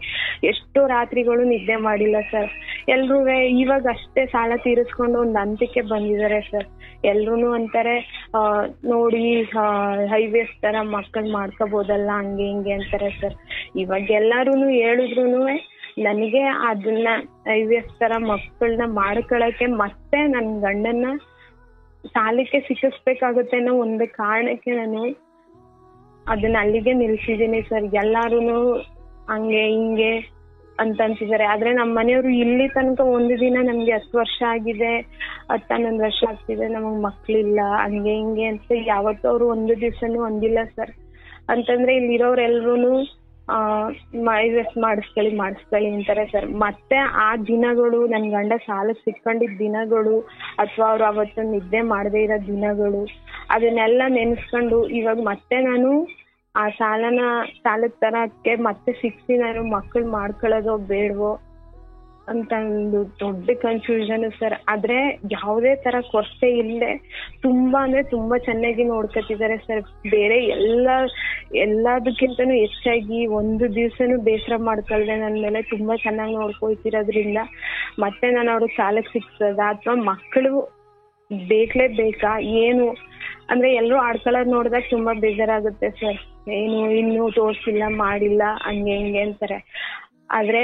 Speaker 1: ಎಷ್ಟೋ ರಾತ್ರಿಗಳು ನಿದ್ದೆ ಮಾಡಿಲ್ಲ ಸರ್. ಎಲ್ರೂ ಇವಾಗ ಅಷ್ಟೇ ಸಾಲ ತೀರಿಸ್ಕೊಂಡು ಒಂದ್ ಹಂತಕ್ಕೆ ಬಂದಿದ್ದಾರೆ ಸರ್. ಎಲ್ರುನು ಅಂತಾರೆ ನೋಡಿ IVF ತರ ಮಕ್ಕಳು ಮಾಡ್ಕೋಬಹುದಲ್ಲ ಹಂಗೆ ಹಿಂಗೆ ಅಂತಾರೆ ಸರ್. ಇವಾಗ ಎಲ್ಲಾರುನು ಹೇಳಿದ್ರುನು ನನಗೆ ಅದನ್ನ IVF ತರ ಮಕ್ಕಳನ್ನ ಮಾಡ್ಕೊಳಕ್ಕೆ ಮತ್ತೆ ನನ್ ಗಂಡನ್ನ ಸಾಲಕ್ಕೆ ಸಿಕ್ಕಿಸ್ಬೇಕಾಗುತ್ತೆ ಅನ್ನೋ ಒಂದು ಕಾರಣಕ್ಕೆ ನಾನು ಅದನ್ನ ಅಲ್ಲಿಗೆ ನಿಲ್ಸಿದೀನಿ ಸರ್. ಎಲ್ಲಾರುನು ಹಂಗೆ ಹಿಂಗೆ ಅಂತಿದ್ದಾರೆ. ಆದ್ರೆ ನಮ್ಮ ಮನೆಯವರು ಇಲ್ಲಿ ತನಕ ಒಂದು ದಿನ ನಮ್ಗೆ 10 ವರ್ಷ ಆಗಿದೆ, 11 ವರ್ಷ ಆಗ್ತಿದೆ, ನಮಗ್ ಮಕ್ಳಿಲ್ಲ ಹಂಗೆ ಹಿಂಗೆ ಅಂತ ಯಾವತ್ತೂ ಅವ್ರು ಒಂದು ದಿವ್ಸನೂ ಅಂದಿಲ್ಲ ಸರ್. ಅಂತಂದ್ರೆ ಇಲ್ಲಿರೋರೆಲ್ರುನು IVF ಮಾಡಿಸ್ಕೊಳ್ಳಿ ಅಂತಾರೆ ಸರ್. ಮತ್ತೆ ಆ ದಿನಗಳು ನನ್ ಗಂಡ ಸಾಲಕ್ಕೆ ಸಿಕ್ಕೊಂಡಿದ್ ದಿನಗಳು ಅಥವಾ ಅವ್ರು ಅವತ್ತು ನಿದ್ದೆ ಮಾಡದೇ ಇರೋ ದಿನಗಳು ಅದನ್ನೆಲ್ಲ ನೆನ್ಸ್ಕೊಂಡು ಇವಾಗ ಮತ್ತೆ ನಾನು ಆ ಸಾಲದ ತರಕ್ಕೆ ಮತ್ತೆ ಸಿಕ್ಸಿ ನಾನು ಮಕ್ಕಳು ಮಾಡ್ಕೊಳ್ಳೋದೋ ಬೇಡವೋ ಅಂತ ಒಂದು ದೊಡ್ಡ ಕನ್ಫ್ಯೂಷನ್ ಸರ್. ಆದ್ರೆ ಯಾವುದೇ ತರ ಕೊರತೆ ಇಲ್ಲದೆ ತುಂಬಾ ಅಂದ್ರೆ ತುಂಬಾ ಚೆನ್ನಾಗಿ ನೋಡ್ಕೊತಿದ್ದಾರೆ ಸರ್. ಬೇರೆ ಎಲ್ಲದಕ್ಕಿಂತನೂ ಹೆಚ್ಚಾಗಿ ಒಂದು ದಿವ್ಸನೂ ಬೇಸರ ಮಾಡ್ಕೊಳ್ದೆ ನನ್ ಮೇಲೆ ತುಂಬಾ ಚೆನ್ನಾಗಿ ನೋಡ್ಕೊಳ್ತಿರೋದ್ರಿಂದ ಮತ್ತೆ ನಾನು ಅವ್ರಿಗೆ ಸಾಲಕ್ಕೆ ಸಿಕ್ಸದ ಅಥವಾ ಮಕ್ಕಳು ಬೇಕಾ ಏನು ಅಂದ್ರೆ ಎಲ್ಲರೂ ಆಡ್ಕೊಳ್ಳೋದ್ ನೋಡಿದಾಗ ತುಂಬಾ ಬೇಜಾರಾಗುತ್ತೆ ಸರ್. ಏನು ಇನ್ನೂ ತೋರ್ಸಿಲ್ಲ ಮಾಡಿಲ್ಲ ಹಂಗೆ ಹಿಂಗೆ ಅಂತಾರೆ. ಆದ್ರೆ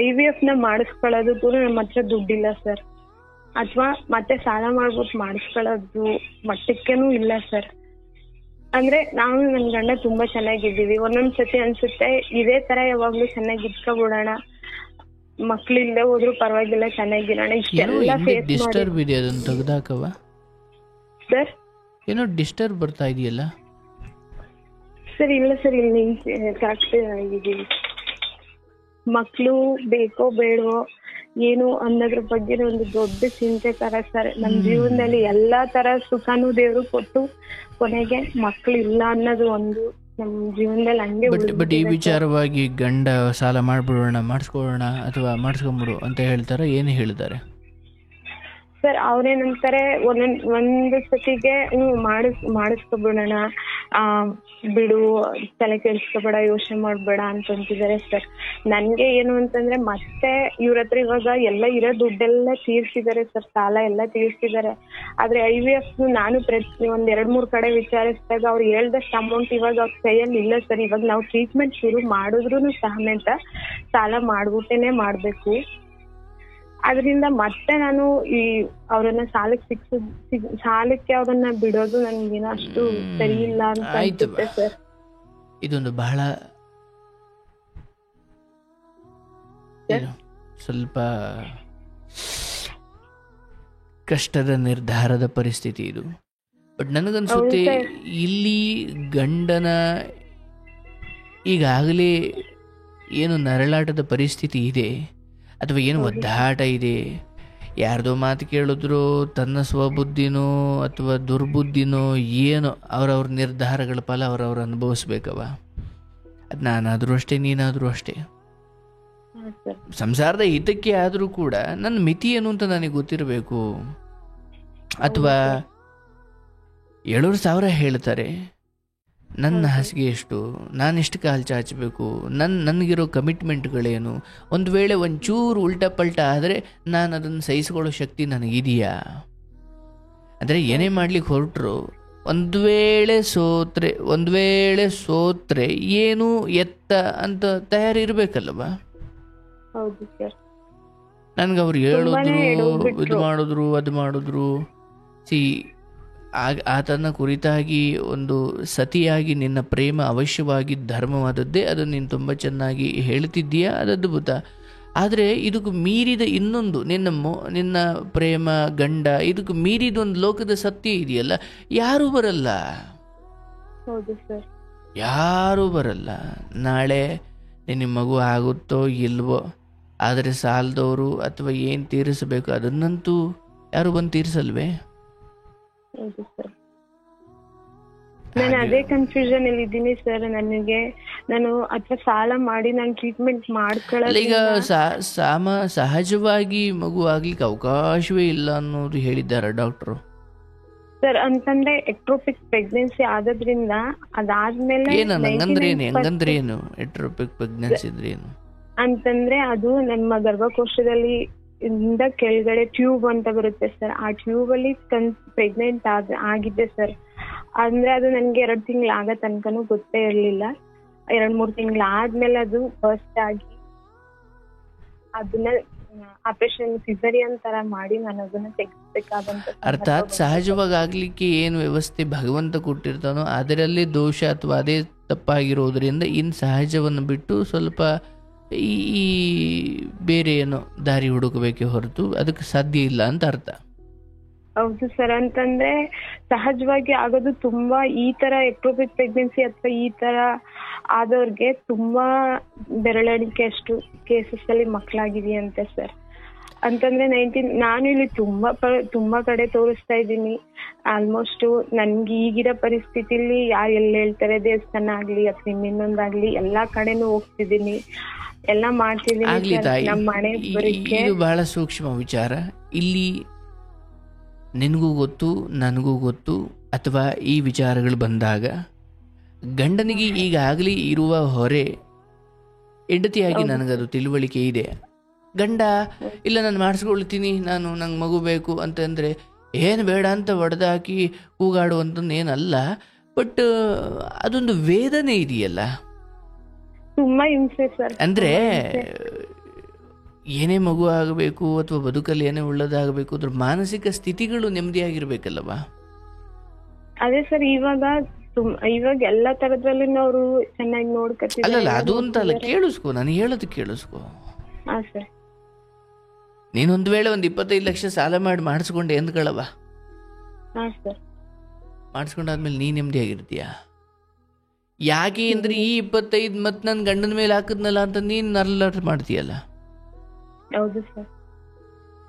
Speaker 1: IVF ನ ಮಾಡಿಸ್ಕೊಳ್ಳೋದಕ್ಕೂ ನಮ್ಮ ಹತ್ರ ದುಡ್ಡಿಲ್ಲ ಸರ್, ಅಥವಾ ಮತ್ತೆ ಸಾಲ ಮಾಡ್ಬಿಟ್ಟು ಮಾಡಿಸ್ಕೊಳ್ಳೋದು ಮಟ್ಟಕ್ಕೇನು ಇಲ್ಲ ಸರ್. ಅಂದ್ರೆ ನಾವು ನನ್ ಗಂಡ ತುಂಬಾ ಚೆನ್ನಾಗಿದ್ದೀವಿ. ಒಂದೊಂದ್ಸತಿ ಅನ್ಸುತ್ತೆ ಇದೇ ತರ ಯಾವಾಗ್ಲೂ ಚೆನ್ನಾಗಿ ಇಟ್ಕೊಬಿಡೋಣ, ಮಕ್ಳಿಲ್ಲದೆ ಹೋದ್ರು ಪರವಾಗಿಲ್ಲ ಚೆನ್ನಾಗಿರೋಣ. ಇಷ್ಟೆಲ್ಲ ಫೇಸ್ ಮಾಡಿ ಸರ್
Speaker 2: ಏನೋ ಡಿಸ್ಟರ್ಬ್ ಬರ್ತಾ ಇದೆಯಲ್ಲ
Speaker 1: ಸರ್. ಇಲ್ಲ ಸರ್, ಇಲ್ಲಿ ಕರೆಕ್ಟ್ ಆಗಿದ್ದೀವಿ. ಮಕ್ಳು ಬೇಕೋ ಬೇಡವೋ ಏನು ಅನ್ನೋದ್ರ ಬಗ್ಗೆ ಒಂದು ದೊಡ್ಡ ಚಿಂತೆ ತರ ಸರ್. ನಮ್ ಜೀವನದಲ್ಲಿ ಎಲ್ಲಾ ತರ ಸುಖನೂ ದೇವ್ರು ಕೊಟ್ಟು ಕೊನೆಗೆ ಮಕ್ಳು ಇಲ್ಲ ಅನ್ನೋದು ಒಂದು ನಮ್ ಜೀವನದಲ್ಲಿ ಹಂಗೆ
Speaker 2: ಬಟ್ ಈ ವಿಚಾರವಾಗಿ ಗಂಡ ಸಾಲ ಮಾಡ್ಬಿಡೋಣ, ಮಾಡಿಸ್ಕೊಳ್ಳೋಣ ಅಥವಾ ಮಾಡಿಸ್ಕೊಂಬಿಡು ಅಂತ ಹೇಳ್ತಾರ, ಏನು ಹೇಳಿದ್ದಾರೆ
Speaker 1: ಸರ್? ಅವ್ರೇನಂತಾರೆ ಒಂದು ಸತಿಗೆ ಮಾಡಿಸ್ಕೊಬಿಡೋಣ, ಬಿಡು, ತಲೆ ಕೆಡಿಸ್ಕೊಬೇಡ, ಯೋಚನೆ ಮಾಡ್ಬೇಡ ಅಂತಂತಿದ್ದಾರೆ ಸರ್. ನನ್ಗೆ ಏನು ಅಂತಂದ್ರೆ ಮತ್ತೆ ಇವ್ರ ಹತ್ರ ಇವಾಗ ಎಲ್ಲ ಇರೋ ದುಡ್ಡೆಲ್ಲ ತೀರ್ಸಿದ್ದಾರೆ ಸರ್, ಸಾಲ ಎಲ್ಲ ತೀರ್ಸಿದ್ದಾರೆ. ಆದ್ರೆ IVF ನಾನು ಒಂದ್ 2-3 ಕಡೆ ವಿಚಾರಿಸಿದಾಗ ಅವ್ರು ಹೇಳ್ದಷ್ಟು ಅಮೌಂಟ್ ಇವಾಗ ಅವ್ರ ಕೈಯಲ್ಲಿ ಇಲ್ಲ ಸರ್. ಇವಾಗ ನಾವು ಟ್ರೀಟ್ಮೆಂಟ್ ಶುರು ಮಾಡಿದ್ರು ಸಮೇತ ಸಾಲ ಮಾಡ್ಬಿಟ್ಟೇನೆ ಮಾಡ್ಬೇಕು. ಅದರಿಂದ ಮತ್ತೆ ನಾನು ಈ ಅವ್ರನ್ನ ಸಾಲಕ್ಕೆ ಅವ್ರನ್ನ ಬಿಡೋದು ನನ್ಗೇನ ಅಷ್ಟು ಸರಿ ಇಲ್ಲ ಅಂತ ಅನ್ಸುತ್ತೆ ಸರ್.
Speaker 2: ಇದೊಂದು ಬಹಳ ಸ್ವಲ್ಪ ಕಷ್ಟದ ನಿರ್ಧಾರದ ಪರಿಸ್ಥಿತಿ ಇದು. ಬಟ್ ನನಗನ್ಸುತ್ತೆ ಇಲ್ಲಿ ಗಂಡನ ಈಗಾಗಲೇ ಏನು ನರಳಾಟದ ಪರಿಸ್ಥಿತಿ ಇದೆ ಅಥವಾ ಏನು ಒದ್ದಾಟ ಇದೆ, ಯಾರ್ದೋ ಮಾತು ಕೇಳಿದ್ರು ತನ್ನ ಸ್ವಬುದ್ಧಿನೋ ಅಥವಾ ದುರ್ಬುದ್ಧಿನೋ ಏನೋ ಅವರವ್ರ ನಿರ್ಧಾರಗಳ ಫಲ ಅವರವ್ರು ಅನುಭವಿಸ್ಬೇಕವ. ಅದು ನಾನಾದರೂ ಅಷ್ಟೇ, ನೀನಾದರೂ ಅಷ್ಟೇ. ಸಂಸಾರದ ಹಿತಕ್ಕೆ ಆದರೂ ಕೂಡ ನನ್ನ ಮಿತಿ ಏನು ಅಂತ ನನಗೆ ಗೊತ್ತಿರಬೇಕು. ಅಥವಾ 7,000 ಹೇಳ್ತಾರೆ, ನನ್ನ ಹಾಸಿಗೆ ಎಷ್ಟು, ನಾನೆಷ್ಟು ಕಾಲು ಚಾಚಬೇಕು, ನನಗಿರೋ ಕಮಿಟ್ಮೆಂಟ್ಗಳೇನು, ಒಂದು ವೇಳೆ ಒಂಚೂರು ಉಲ್ಟಾ ಪಲ್ಟಾ ಆದರೆ ನಾನು ಅದನ್ನು ಸಹಿಸ್ಕೊಳ್ಳೋ ಶಕ್ತಿ ನನಗಿದೆಯಾ? ಅಂದರೆ ಏನೇ ಮಾಡ್ಲಿಕ್ಕೆ ಹೊರಟರು ಒಂದು ವೇಳೆ ಸೋತ್ರೆ ಏನು ಎತ್ತ ಅಂತ ತಯಾರಿರ್ಬೇಕಲ್ವ? ನನ್ಗೆ ಅವ್ರು ಹೇಳಿದ್ರು, ಇದು ಮಾಡಿದ್ರು, ಅದು ಮಾಡಿದ್ರು. ಆತನ ಕುರಿತಾಗಿ ಒಂದು ಸತಿಯಾಗಿ ನಿನ್ನ ಪ್ರೇಮ ಅವಶ್ಯವಾಗಿ ಧರ್ಮವಾದದ್ದೇ, ಅದನ್ನು ನೀನು ತುಂಬ ಚೆನ್ನಾಗಿ ಹೇಳ್ತಿದ್ದೀಯಾ, ಅದು ಅದ್ಭುತ. ಆದರೆ ಇದಕ್ಕೂ ಮೀರಿದ ಇನ್ನೊಂದು ನಿನ್ನ ಪ್ರೇಮ ಗಂಡ, ಇದಕ್ಕೂ ಮೀರಿದೊಂದು ಲೋಕದ ಸತ್ಯ ಇದೆಯಲ್ಲ, ಯಾರೂ ಬರಲ್ಲ. ಯಾರೂ ಬರಲ್ಲ. ನಾಳೆ ನಿನ್ನ ಮಗು ಆಗುತ್ತೋ ಇಲ್ವೋ, ಆದರೆ ಸಾಲದವರು ಅಥವಾ ಏನು ತೀರಿಸಬೇಕು ಅದನ್ನಂತೂ ಯಾರು ಬಂದು ತೀರಿಸಲ್ವೇ?
Speaker 1: ನಾನು ಅದೇ ಕನ್ಫ್ಯೂಷನ್ ಅಲ್ಲಿ ಇದ್ದೀನಿ ಸರ್. ನಾನು ಅಥವಾ ಸಾಲ ಮಾಡಿ ನಾನು ಟ್ರೀಟ್ಮೆಂಟ್ ಮಾಡ್ಕೊಳ್ಳೋದು.
Speaker 2: ಈಗ ಸಹಜವಾಗಿ ಮಗು ಆಗ್ಲಿಕ್ಕೆ ಅವಕಾಶವೇ ಇಲ್ಲ ಅನ್ನೋದು ಹೇಳಿದ್ದಾರೆ ಡಾಕ್ಟ್ರು
Speaker 1: ಸರ್. ಅಂತಂದ್ರೆ ಎಕ್ಟ್ರೋಪಿಕ್ ಪ್ರೆಗ್ನೆನ್ಸಿ ಆಗೋದ್ರಿಂದ ಅದಾದ್ಮೇಲೆ
Speaker 2: ಹೆಂಗಂದ್ರೇನು ಎಕ್ಟ್ರೋಪಿಕ್ ಪ್ರೆಗ್ನೆನ್ಸಿ ಅಂದ್ರೆ ಏನು
Speaker 1: ಅಂತಂದ್ರೆ ಅದು ನಮ್ಮ ಗರ್ಭಕೋಶದಲ್ಲಿ ಇಂದ ಕೆಳಗಡೆ ಟ್ಯೂಬ್ ಅಂತ ಬರುತ್ತೆ ಸರ್. ಆ ಟ್ಯೂಬ್ ಅಲ್ಲಿ ಪ್ರೆಗ್ನೆಂಟ್ ಆಗಿದ್ದೆ ಸರ್. ಅಂದ್ರೆ ಅದು ನನ್ಗೆ 2 ತಿಂಗಳು ಆಗೋ ತನಕನೂ ಗೊತ್ತೇ ಇರ್ಲಿಲ್ಲ. 2-3 ತಿಂಗಳು ಆದ್ಮೇಲೆ ಅದು ಬರ್ಸ್ಟ್ ಆಗಿ ಅದನ್ನ ಆಪರೇಷನ್ ಸಿಸೇರಿಯನ್ ತರ ಮಾಡಿ ನಾನು ಅದನ್ನ ತೆಗಿಸ್ಬೇಕಾದಂತ.
Speaker 2: ಅರ್ಥಾತ್ ಸಹಜವಾಗಿ ಆಗ್ಲಿಕ್ಕೆ ಏನು ವ್ಯವಸ್ಥೆ ಭಗವಂತ ಕೊಟ್ಟಿರ್ತಾನೋ ಅದರಲ್ಲಿ ದೋಷ ಅಥವಾ ಅದೇ ತಪ್ಪಾಗಿರೋದ್ರಿಂದ ಇನ್ನು ಸಹಜವನ್ನು ಬಿಟ್ಟು ಸ್ವಲ್ಪ ಈ ಬೇರೆ ಏನೋ ದಾರಿ ಹುಡುಕಬೇಕೆ ಹೊರತು ಅದಕ್ಕೆ ಸಾಧ್ಯ ಇಲ್ಲ ಅಂತ ಅರ್ಥ.
Speaker 1: ಹೌದು ಸರ್. ಅಂತಂದ್ರೆ ಸಹಜವಾಗಿ ಆಗೋದು ತುಂಬಾ ಈ ತರ ಎಕ್ಟ್ರೋಪಿಕ್ ಪ್ರೆಗ್ನೆನ್ಸಿ ಅಥವಾ ಈ ತರ ಆದವ್ರಿಗೆ ತುಂಬಾ ಬೆರಳೆಣಿಕೆ ಅಷ್ಟು ಕೇಸಸ್ ಅಲ್ಲಿ ಮಕ್ಕಳಾಗಿದೆಯಂತೆ ಸರ್. ಅಂತಂದ್ರೆ ನಾನು ಇಲ್ಲಿ ತುಂಬಾ ಕಡೆ ತೋರಿಸ್ತಾ ಇದ್ದೀನಿ. ಆಲ್ಮೋಸ್ಟ್ ನನ್ಗೆ ಈಗಿರೋ ಪರಿಸ್ಥಿತಿಲಿ ಯಾರು ಎಲ್ಲ ಹೇಳ್ತಾರೆ, ದೇವಸ್ಥಾನ ಆಗ್ಲಿ ಅಥವಾ ಇನ್ನೊಂದಾಗ್ಲಿ ಎಲ್ಲಾ ಕಡೆನೂ ಹೋಗ್ತಿದ್ದೀನಿ, ಎಲ್ಲ ಮಾಡ್ತಿದ್ದೀನಿ. ನಮ್ಮ ಮನೆ
Speaker 2: ಇದು ಬಹಳ ಸೂಕ್ಷ್ಮ ವಿಚಾರ. ಇಲ್ಲಿ ನಿನಗೂ ಗೊತ್ತು, ನನಗೂ ಗೊತ್ತು, ಅಥವಾ ಈ ವಿಚಾರಗಳು ಬಂದಾಗ ಗಂಡನಿಗೆ ಈಗಾಗಲೇ ಇರುವ ಹೊರೆ ಹೆಂಡತಿಯಾಗಿ ನನಗದು ತಿಳುವಳಿಕೆ ಇದೆ. ಗಂಡ ಇಲ್ಲ ನಾನು ಮಾಡಿಸ್ಕೊಳ್ತೀನಿ, ನಂಗೆ ಮಗು ಬೇಕು ಅಂತಂದರೆ ಏನು ಬೇಡ ಅಂತ ಒಡೆದಾಕಿ ಕೂಗಾಡುವಂಥದ್ದು ಏನಲ್ಲ. ಬಟ್ ಅದೊಂದು ವೇದನೆ ಇದೆಯಲ್ಲ,
Speaker 1: ತುಂಬಾ ಹಿಂಸೆ ಸರ್.
Speaker 2: ಅಂದರೆ ಏನೇ ಮಗು ಆಗಬೇಕು ಅಥವಾ ಬದುಕಲ್ಲಿ ಏನೇ ಉಳ್ಳದಾಗಬೇಕು ಅದ್ರ ಮಾನಸಿಕ ಸ್ಥಿತಿಗಳು ನೆಮ್ಮದಿಯಾಗಿರ್ಬೇಕಲ್ಲವಾ?
Speaker 1: ಅದೇ ಸರ್. ಇವಾಗ ಎಲ್ಲ ತರದ್ರಲ್ಲಿ ಅವರು ಚೆನ್ನಾಗಿ ನೋಡ್ಕೊತಿದ್ದಾರೆ.
Speaker 2: ಅಲ್ಲಲ್ಲ, ಅದು ಅಂತಲ್ಲ, ಕೇಳಿಸ್ಕೊ, ನಾನು ಹೇಳೋದು ಕೇಳಿಸ್ಕೊ. ನೀನೊಂದು ವೇಳೆ 25 ಲಕ್ಷ ಸಾಲ ಮಾಡಿ ಮಾಡಿಸ್ಕೊಂಡೆ ಎಂದ್ಕೊಳ್ಳವ, ಮಾಡಿಸ್ಕೊಂಡಾದ್ಮೇಲೆ ನೀ ನೆಮ್ಮದಿಯಾಗಿರ್ತೀಯ? ಯಾಕೆ ಅಂದ್ರೆ ಈ 25 ಮತ್ತೆ ನನ್ನ ಗಂಡನ ಮೇಲೆ ಹಾಕಿದ್ನಲ್ಲ ಅಂತ ನೀನು ನರಳಾಟ ಮಾಡ್ತೀಯಲ್ಲ.
Speaker 1: ಹೌದು ಸರ್.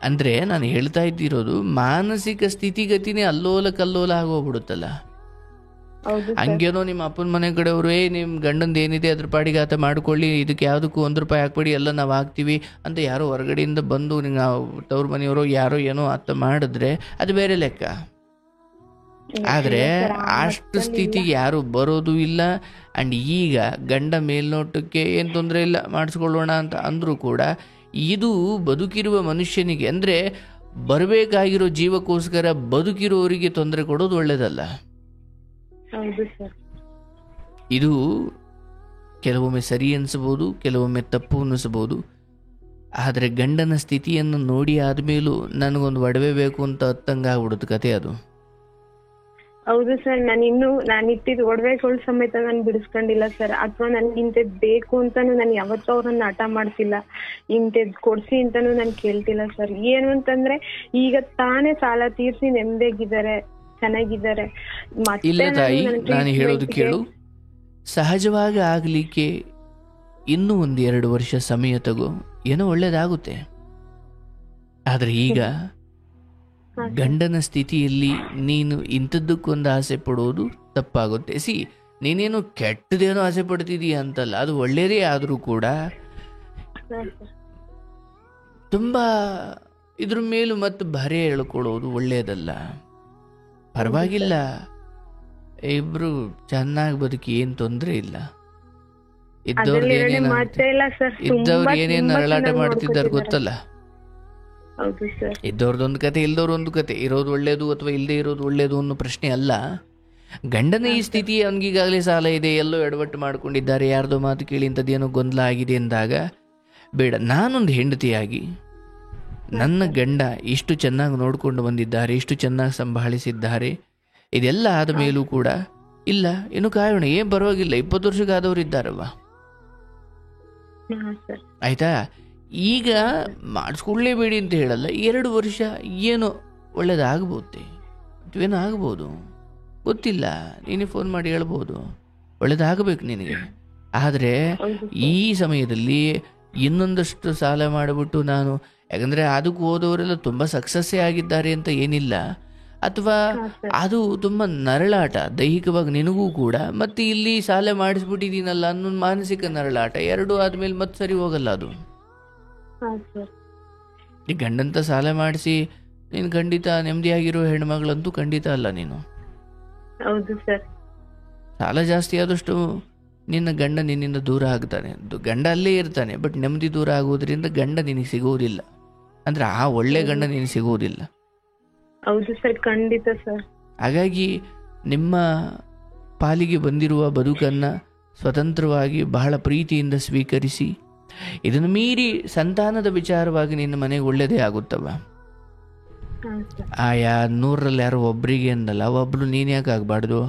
Speaker 2: ಅಂದರೆ ನಾನು ಹೇಳ್ತಾ ಇದ್ದಿರೋದು ಮಾನಸಿಕ ಸ್ಥಿತಿಗತಿನೇ ಅಲ್ಲೋಲ ಕಲ್ಲೋಲ ಆಗೋಗ್ಬಿಡುತ್ತಲ್ಲ.
Speaker 1: ಹೌದು
Speaker 2: ಹಂಗೇನೋ ನಿಮ್ಮ ಅಪ್ಪನ ಮನೆ ಕಡೆಯವರು ನಿಮ್ಮ ಗಂಡಂದು ಏನಿದೆ ಅದ್ರ ಪಾಡಿಗೆ ಆತ ಮಾಡ್ಕೊಳ್ಳಿ, ಇದಕ್ಕೆ ಯಾವುದಕ್ಕೂ ₹1 ಹಾಕ್ಬೇಡಿ, ಎಲ್ಲ ನಾವು ಹಾಕ್ತೀವಿ ಅಂತ ಯಾರೋ ಹೊರಗಡೆಯಿಂದ ಬಂದು ನಾವು ತವ್ರ ಮನೆಯವರು ಯಾರೋ ಏನೋ ಆತ ಮಾಡಿದ್ರೆ ಅದು ಬೇರೆ ಲೆಕ್ಕ. ಆದರೆ ಅಷ್ಟು ಸ್ಥಿತಿಗೆ ಯಾರು ಬರೋದು ಇಲ್ಲ. ಆ್ಯಂಡ್ ಈಗ ಗಂಡ ಮೇಲ್ನೋಟಕ್ಕೆ ಏನು ತೊಂದರೆ ಇಲ್ಲ ಮಾಡಿಸ್ಕೊಳ್ಳೋಣ ಅಂತ ಅಂದರೂ ಕೂಡ ಇದು ಬದುಕಿರುವ ಮನುಷ್ಯನಿಗೆ, ಅಂದರೆ ಬರಬೇಕಾಗಿರೋ ಜೀವಕ್ಕೋಸ್ಕರ ಬದುಕಿರೋರಿಗೆ ತೊಂದರೆ ಕೊಡೋದು ಒಳ್ಳೆಯದಲ್ಲ. ಇದು ಕೆಲವೊಮ್ಮೆ ಸರಿ ಅನಿಸ್ಬೋದು, ಕೆಲವೊಮ್ಮೆ ತಪ್ಪು ಅನಿಸ್ಬೋದು. ಆದರೆ ಗಂಡನ ಸ್ಥಿತಿಯನ್ನು ನೋಡಿ ಆದಮೇಲೂ ನನಗೊಂದು ಒಡವೆ ಬೇಕು ಅಂತ ಹತ್ತಂಗಾಗ್ಬಿಡುತ್ತೆ ಕತೆ ಅದು.
Speaker 1: ಹೌದು ಸರ್, ನಾನು ಇಟ್ಟಿದ್ದು ಒಡವೆಗಳು ಸಮೇತ ನಾನು ಬಿಡಿಸ್ಕೊಂಡಿಲ್ಲ ಸರ್. ಅಥವಾ ನನ್ಗೆ ಇಂಥದ್ದು ಬೇಕು ಅಂತಾನು ನಾನು ಯಾವತ್ತೂ ಅವ್ರನ್ನ ಹಠ ಮಾಡ್ತಿಲ್ಲ, ಇಂಥದ್ದು ಕೊಡ್ಸಿ ಅಂತಾನು ನಾನು ಕೇಳ್ತಿಲ್ಲ ಸರ್. ಏನು ಅಂತಂದ್ರೆ ಈಗ ತಾನೇ ಸಾಲ ತೀರ್ಸಿ ನೆಮ್ಮದಿಯಾಗಿದ್ದಾರೆ, ಚೆನ್ನಾಗಿದ್ದಾರೆ.
Speaker 2: ಇಲ್ಲ ತಾಯಿ, ನಾನು ಹೇಳೋದು ಕೇಳು. ಸಹಜವಾಗಿ ಆಗಲಿಕ್ಕೆ ಇನ್ನೂ 1-2 ವರ್ಷ ಸಮಯ ತಗೋ, ಏನೋ ಒಳ್ಳೇದಾಗುತ್ತೆ. ಆದರೆ ಈಗ ಗಂಡನ ಸ್ಥಿತಿಯಲ್ಲಿ ನೀನು ಇಂಥದ್ದಕ್ಕೊಂದು ಆಸೆ ಪಡೋದು ತಪ್ಪಾಗುತ್ತೆ. ನೀನೇನು ಕೆಟ್ಟದೇನೋ ಆಸೆ ಪಡ್ತಿದೀಯ ಅಂತಲ್ಲ, ಅದು ಒಳ್ಳೆಯದೇ ಆದರೂ ಕೂಡ ತುಂಬ ಇದ್ರ ಮೇಲೂ ಮತ್ತು ಭಾರ ಹೇಳ್ಕೊಳ್ಳೋದು ಒಳ್ಳೆಯದಲ್ಲ. ಪರವಾಗಿಲ್ಲ, ಇಬ್ರು ಚೆನ್ನಾಗಿ ಬದುಕಿ ಏನು ತೊಂದರೆ ಇಲ್ಲ. ಇದ್ದವ್ರಿಗೆ ಏನೇನು ನರಳಾಟ ಮಾಡ್ತಿದ್ದಾರೆ ಗೊತ್ತಲ್ಲ. ಇದ್ದವ್ರದೊಂದು ಕತೆ, ಇಲ್ದವ್ರೊಂದು ಕತೆ. ಇರೋದು ಒಳ್ಳೇದು ಅಥವಾ ಇಲ್ಲದೆ ಇರೋದು ಒಳ್ಳೇದು ಅನ್ನೋ ಪ್ರಶ್ನೆ ಅಲ್ಲ. ಗಂಡನ ಈ ಸ್ಥಿತಿ, ಅವನಿಗೀಗಾಗಲೇ ಸಾಲ ಇದೆ, ಎಲ್ಲೋ ಎಡವಟ್ಟು ಮಾಡ್ಕೊಂಡಿದ್ದಾರೆ, ಯಾರ್ದೋ ಮಾತು ಕೇಳಿ ಇಂಥದ್ದೇನೋ ಗೊಂದಲ ಆಗಿದೆ ಅಂದಾಗ ಬೇಡ. ನಾನೊಂದು ಹೆಂಡತಿಯಾಗಿ ನನ್ನ ಗಂಡ ಇಷ್ಟು ಚೆನ್ನಾಗಿ ನೋಡ್ಕೊಂಡು ಬಂದಿದ್ದಾರೆ, ಇಷ್ಟು ಚೆನ್ನಾಗಿ ಸಂಭಾಳಿಸಿದ್ದಾರೆ, ಇದೆಲ್ಲ ಆದ ಮೇಲೂ ಕೂಡ ಇಲ್ಲ ಇನ್ನು ಕಾಯೋಣ, ಏನು ಪರವಾಗಿಲ್ಲ, 20 ವರ್ಷಕ್ಕೆ ಆದವರು ಇದ್ದಾರಲ್ವ, ಆಯ್ತಾ. ಈಗ ಮಾಡಿಸ್ಕೊಳ್ಳೇಬೇಡಿ ಅಂತ ಹೇಳಲ್ಲ, 2 ವರ್ಷ ಏನೋ ಒಳ್ಳೇದಾಗ್ಬೋದೆ, ಏನೋ ಆಗ್ಬೋದು ಗೊತ್ತಿಲ್ಲ, ನೀನೇ ಫೋನ್ ಮಾಡಿ ಹೇಳ್ಬೋದು, ಒಳ್ಳೇದಾಗಬೇಕು ನಿನಗೆ. ಆದರೆ ಈ ಸಮಯದಲ್ಲಿ ಇನ್ನೊಂದಷ್ಟು ಸಾಲ ಮಾಡಿಬಿಟ್ಟು ನಾನು, ಯಾಕಂದರೆ ಅದಕ್ಕೆ ಹೋದವರೆಲ್ಲ ತುಂಬ ಸಕ್ಸಸ್ಸೇ ಆಗಿದ್ದಾರೆ ಅಂತ ಏನಿಲ್ಲ, ಅಥವಾ ಅದು ತುಂಬ ನರಳಾಟ ದೈಹಿಕವಾಗಿ ನಿನಗೂ ಕೂಡ, ಮತ್ತು ಇಲ್ಲಿ ಸಾಲ ಮಾಡಿಸ್ಬಿಟ್ಟಿದ್ದೀನಲ್ಲ ಅನ್ನೋ ಮಾನಸಿಕ ನರಳಾಟ, 2 ಆದಮೇಲೆ ಮತ್ತೆ ಸರಿ ಹೋಗಲ್ಲ ಅದು. ಈ ಗಂಡಂತ ಸಾಲ ಮಾಡಿಸಿ ನೀನು ಖಂಡಿತ ನೆಮ್ಮದಿಯಾಗಿರೋ ಹೆಣ್ಮಗಳಂತೂ ಖಂಡಿತ ಅಲ್ಲ ನೀನು.
Speaker 1: ಹೌದು ಸರ್.
Speaker 2: ಸಾಲ ಜಾಸ್ತಿ ಆದಷ್ಟು ನಿನ್ನ ಗಂಡ ನಿನ್ನಿಂದ ದೂರ ಆಗ್ತಾನೆ. ಗಂಡ ಅಲ್ಲೇ ಇರ್ತಾನೆ, ಬಟ್ ನೆಮ್ಮದಿ ದೂರ ಆಗೋದ್ರಿಂದ ಗಂಡ ನಿನಗೆ ಸಿಗುವುದಿಲ್ಲ, ಅಂದ್ರೆ ಆ ಒಳ್ಳೆ ಗಂಡ ನಿನಗೆ ಸಿಗುವುದಿಲ್ಲ.
Speaker 1: ಹೌದು ಸರ್, ಖಂಡಿತ ಸರ್.
Speaker 2: ಹಾಗಾಗಿ ನಿಮ್ಮ ಪಾಲಿಗೆ ಬಂದಿರುವ ಬದುಕನ್ನು ಸ್ವತಂತ್ರವಾಗಿ ಬಹಳ ಪ್ರೀತಿಯಿಂದ ಸ್ವೀಕರಿಸಿ, ಇದನ್ನು ಮೀರಿ ಸಂತಾನದ ವಿಚಾರವಾಗಿ ನಿನ್ನ ಮನೆಗೆ ಒಳ್ಳೆಯದೇ ಆಗುತ್ತವ. ಆಯಾ 100ರಲ್ಲಿ ಯಾರೋ ಒಬ್ಬರಿಗೆ ಅಂದಲ್ಲ, ಒಬ್ಳು ನೀನು ಯಾಕೆ ಆಗಬಾರ್ದು?